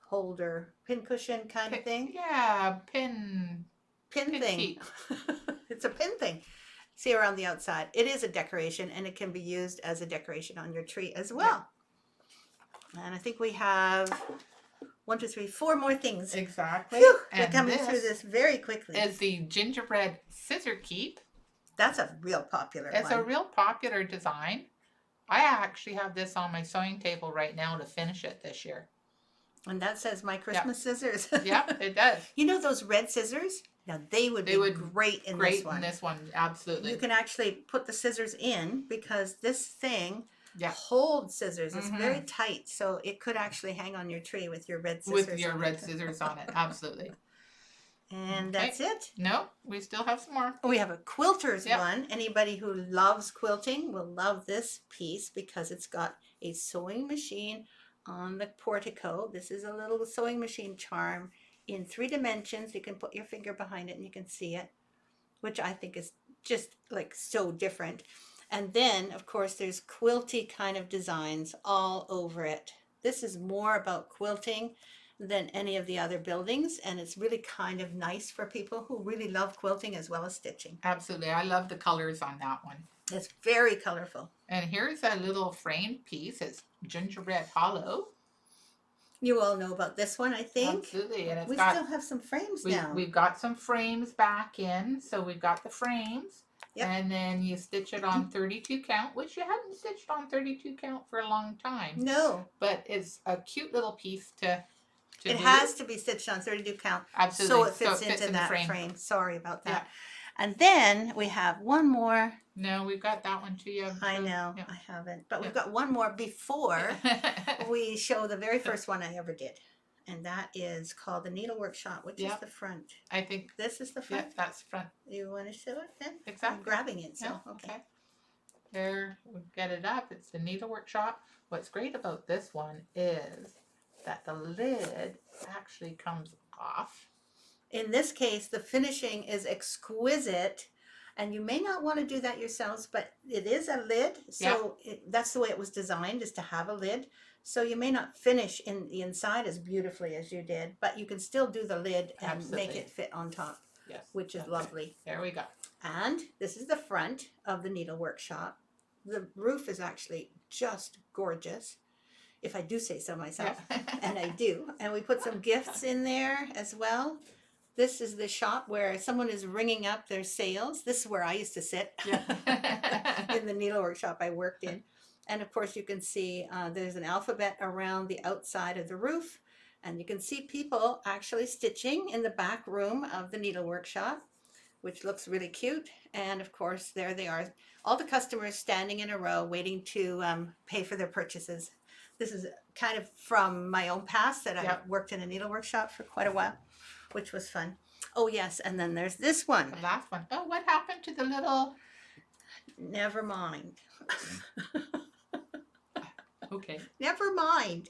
holder, pin cushion kind of thing. Yeah, pin thing. It's a pin thing. See around the outside. It is a decoration, and it can be used as a decoration on your tree as well. Yeah. And I think we have 1, 2, 3, 4 more things. Exactly. Whew, we're coming through this very quickly. Is the gingerbread scissor keep. That's a real popular one. It's a real popular design. I actually have this on my sewing table right now to finish it this year. And that says My Christmas Scissors. Yep, it does. You know those red scissors? Now they would be great in this one. Great in this one, absolutely. You can actually put the scissors in because this thing holds scissors. It's very tight, so it could actually hang on your tree with your red scissors. With your red scissors on it, absolutely. And that's it. No, we still have some more. We have a quilter's one. Anybody who loves quilting will love this piece because it's got a sewing machine on the portico. This is a little sewing machine charm in 3 dimensions. You can put your finger behind it and you can see it, which I think is just like so different. And then of course there's quilty kind of designs all over it. This is more about quilting than any of the other buildings, and it's really kind of nice for people who really love quilting as well as stitching. Absolutely. I love the colors on that one. It's very colorful. And here's a little framed piece. It's Gingerbread Hollow. You all know about this one, I think. Absolutely. And we still have some frames now. We've got some frames back in. So we've got the frames. Yep. And then you stitch it on 32 count, which you haven't stitched on 32 count for a long time. No. But it's a cute little piece to it has to be stitched on 32 count. Absolutely. So it fits into that frame. Sorry about that. Yeah. And then we have one more. No, we've got that one too. I know. Yeah. I haven't. But we've got one more before we show the very first one I ever did. And that is called the Needle Workshop, which is the front. I think this is the front. Yeah, that's the front. You want to show it then? Exactly. I'm grabbing it. So okay. There, we get it up. It's the Needle Workshop. What's great about this one is that the lid actually comes off. In this case, the finishing is exquisite, and you may not want to do that yourselves, but it is a lid, so that's the way it was designed, is to have a lid. So you may not finish in the inside as beautifully as you did, but you can still do the lid and make it fit on top, which is lovely. There we go. And this is the front of the Needle Workshop. The roof is actually just gorgeous, if I do say so myself, and I do. And we put some gifts in there as well. This is the shop where someone is ringing up their sales. This is where I used to sit in the needle workshop I worked in. And of course you can see there's an alphabet around the outside of the roof. And you can see people actually stitching in the back room of the needle workshop, which looks really cute. And of course, there they are. All the customers standing in a row waiting to pay for their purchases. This is kind of from my own past that I worked in a needle workshop for quite a while, which was fun. Oh yes, and then there's this one. The last one. Oh, what happened to the little... Never mind. Okay. Never mind.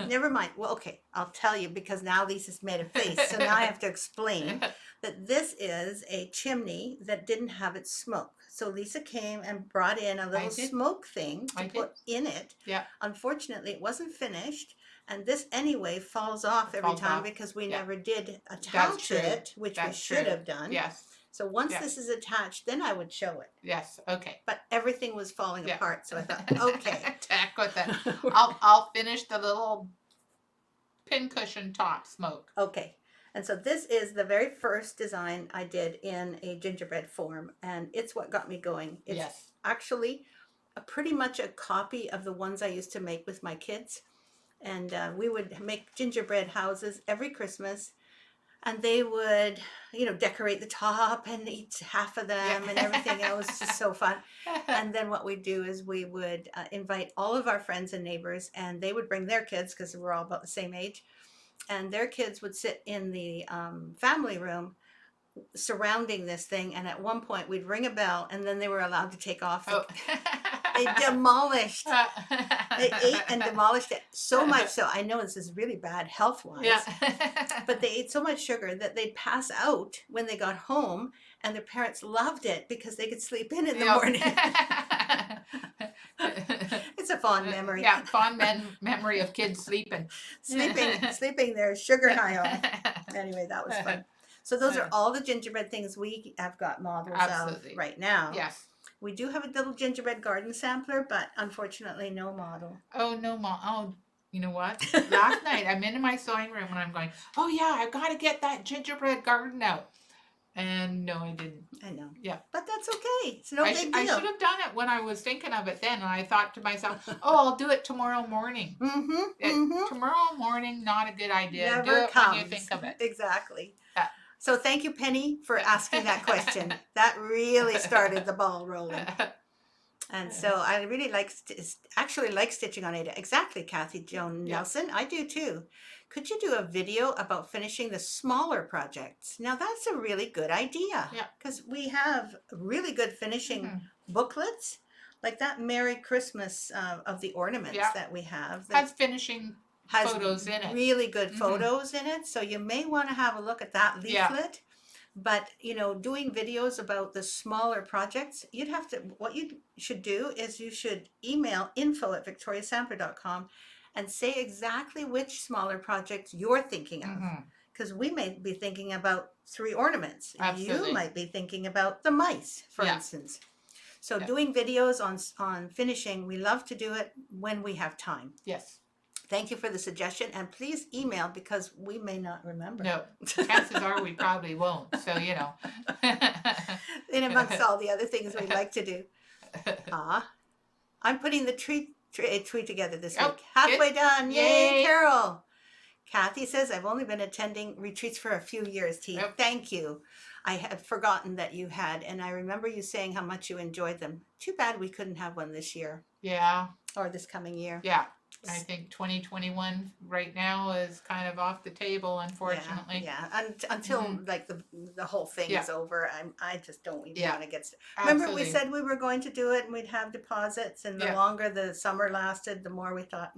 Never mind. Well, okay, I'll tell you because now Lisa's made a face, so now I have to explain that this is a chimney that didn't have its smoke. So Lisa came and brought in a little smoke thing to put in it. Yeah. Unfortunately, it wasn't finished, and this anyway falls off every time because we never did attach it, which we should have done. Yes. So once this is attached, then I would show it. Yes. Okay. But everything was falling apart, so I thought, okay. Tack with it. I'll finish the little pincushion top smoke. Okay. And so this is the very first design I did in a gingerbread form, and it's what got me going. It's actually pretty much a copy of the ones I used to make with my kids. And we would make gingerbread houses every Christmas. And they would, you know, decorate the top and eat half of them and everything. It was just so fun. And then what we'd do is we would invite all of our friends and neighbors, and they would bring their kids because we're all about the same age. And their kids would sit in the family room surrounding this thing, and at one point we'd ring a bell and then they were allowed to take off. Oh. They demolished. They ate and demolished it so much so. I know this is really bad health-wise. Yeah. But they ate so much sugar that they'd pass out when they got home, and their parents loved it because they could sleep in the morning. It's a fond memory. Yeah, fond memory of kids sleeping. Sleeping their sugar high off. Anyway, that was fun. So those are all the gingerbread things we have got models of right now. Yes. We do have a little gingerbread garden sampler, but unfortunately no model. Oh, no Oh, you know what? Last night I'm in my sewing room and I'm going, oh yeah, I've got to get that gingerbread garden out. And no, I didn't. I know. Yeah. But that's okay. It's no big deal. I should have done it when I was thinking of it then. And I thought to myself, oh, I'll do it tomorrow morning. Tomorrow morning, not a good idea. Never do it comes. when you think of it. Exactly. Yeah. So thank you, Penny, for asking that question. That really started the ball rolling. And so I really like stitching on Ada. Exactly, Kathy Joan Nelson. I do too. Could you do a video about finishing the smaller projects? Now that's a really good idea. Yeah. Because we have really good finishing booklets, like that Merry Christmas of the ornaments that we have. Has finishing photos in it. Really good photos in it. So you may want to have a look at that leaflet. Yeah. But, you know, doing videos about the smaller projects, what you should do is you should email info@victoriasampler.com and say exactly which smaller projects you're thinking of. Because we may be thinking about 3 ornaments. Absolutely. You might be thinking about the mice, for instance. So doing videos on finishing, we love to do it when we have time. Yes. Thank you for the suggestion, and please email because we may not remember. No, chances are we probably won't, so you know. In amongst all the other things we like to do. I'm putting the tree together this week. Halfway done. Yay, Carol. Kathy says, I've only been attending retreats for a few years, T. Thank you. I had forgotten that you had, and I remember you saying how much you enjoyed them. Too bad we couldn't have one this year. Yeah. Or this coming year. Yeah. I think 2021 right now is kind of off the table, unfortunately. Yeah. Until like the whole thing is over, I just don't even want to get started. Remember we said we were going to do it and we'd have deposits, and the longer the summer lasted, the more we thought,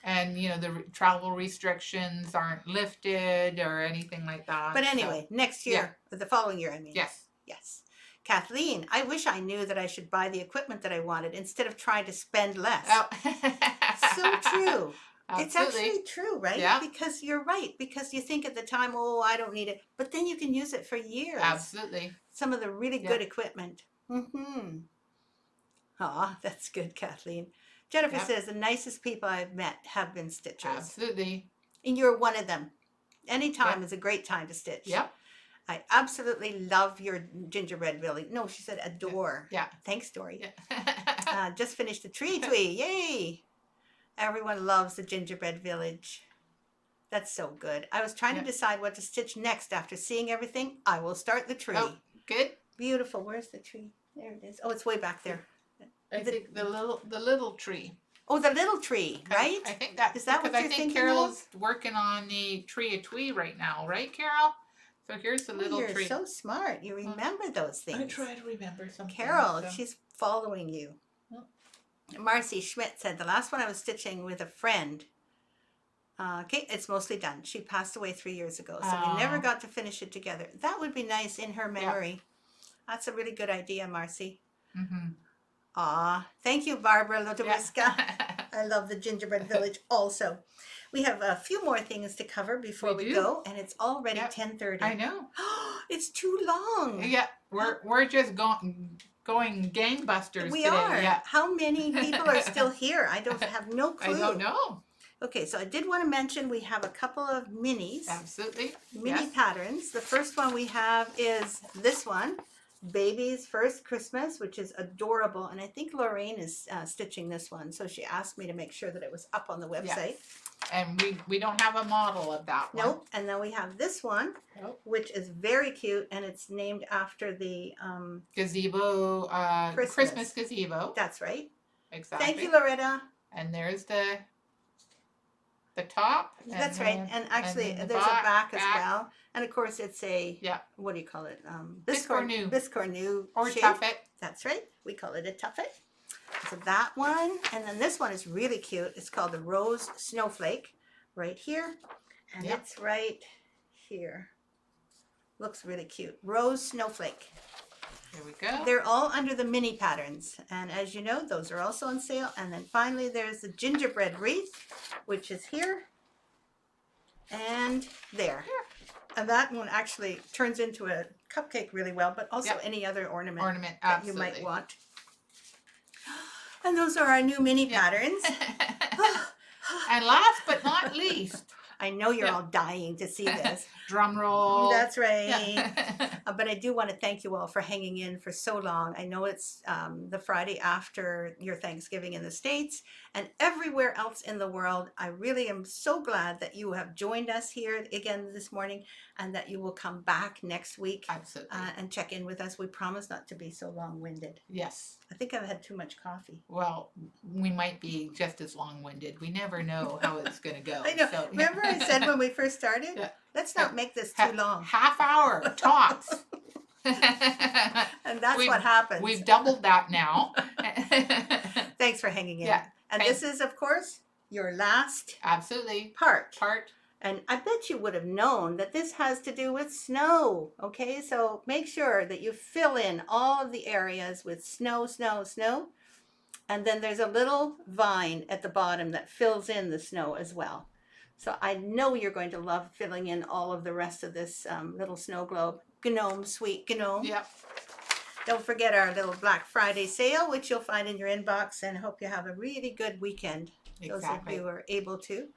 And, you know, the travel restrictions aren't lifted or anything like that. But anyway, next year, or the following year, I mean. Yes. Yes. Kathleen, I wish I knew that I should buy the equipment that I wanted instead of trying to spend less. Oh. So true. Absolutely. It's actually true, right? Yeah. Because you're right. Because you think at the time, oh, I don't need it. But then you can use it for years. Absolutely. Some of the really good equipment. Aw, that's good, Kathleen. Jennifer says, the nicest people I've met have been stitchers. Absolutely. And you're one of them. Any time is a great time to stitch. Yep. I absolutely love your gingerbread village. No, she said adore. Yeah. Thanks, Dory. Yeah. Just finished the tree. Yay. Everyone loves the gingerbread village. That's so good. I was trying to decide what to stitch next after seeing everything. I will start the tree. Oh, good. Beautiful. Where's the tree? There it is. Oh, it's way back there. I think the little tree. Oh, the little tree, right? I think that is that what you're thinking of? I think Carol's working on the tree of twee right now, right, Carol? So here's the little tree. You're so smart. You remember those things. I try to remember something. Carol, she's following you. Marcy Schmidt said, the last one I was stitching with a friend. Okay, it's mostly done. She passed away 3 years ago, so we never got to finish it together. That would be nice in her memory. Yeah. That's a really good idea, Marcy. Thank you, Barbara Lodowiska. I love the Gingerbread Village also. We have a few more things to cover before we go, and it's already 10:30. I know. It's too long. Yeah, we're just going gangbusters we today. Are. Yeah. How many people are still here? I have no clue. I don't know. Okay, so I did want to mention we have a couple of minis. Absolutely. Mini patterns. The first one we have is this one. Baby's First Christmas, which is adorable, and I think Lorraine is stitching this one, so she asked me to make sure that it was up on the website. Yes. And we don't have a model of that one. Nope. And then we have this one, which is very cute, and it's named after the gazebo, Christmas gazebo. That's right. Exactly. Thank you, Loretta. And there's the the top. That's right. And actually, there's a back as well. And of course, it's a, what do you call it? Biscornu. Or tuffet. That's right. We call it a tuffet. So that one. And then this one is really cute. It's called the Rose Snowflake right here. And it's right here. Looks really cute. Rose Snowflake. There we go. They're all under the mini patterns. And as you know, those are also on sale. And then finally, there's the Gingerbread Wreath, which is here and there. And that one actually turns into a cupcake really well, but also any other ornament that you might want. And those are our new mini patterns. And last but not least, I know you're all dying to see this. Drum roll. That's right. But I do want to thank you all for hanging in for so long. I know it's the Friday after your Thanksgiving in the States and everywhere else in the world. I really am so glad that you have joined us here again this morning and that you will come back next week. Absolutely. And check in with us. We promise not to be so long-winded. Yes. I think I've had too much coffee. Well, we might be just as long-winded. We never know how it's going to go. I know. So, remember I said when we first started, let's not make this too long. Half hour tops. And that's what happens. We've doubled that now. Thanks for hanging in. Yeah. And this is, of course, your last part. And I bet you would have known that this has to do with snow. Okay, so make sure that you fill in all of the areas with snow, snow, snow. And then there's a little vine at the bottom that fills in the snow as well. So I know you're going to love filling in all of the rest of this little snow globe. Gnome, sweet gnome. Yep. Don't forget our little Black Friday sale, which you'll find in your inbox, and hope you have a really good weekend. Those of you who are able to.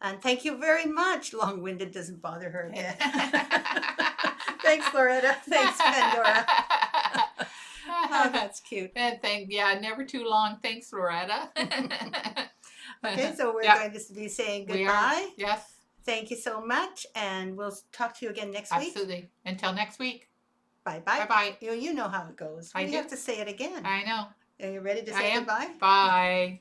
And thank you very much. Long-winded doesn't bother her again. Thanks, Loretta. Thanks, Pandora. Oh, that's cute. And never too long. Thanks, Loretta. Okay, so we're going to be saying goodbye. Yes. Thank you so much, and we'll talk to you again next week. Absolutely. Until next week. Bye-bye. Bye-bye. You know how it goes. You have to say it again. I know. Are you ready to say goodbye? Bye.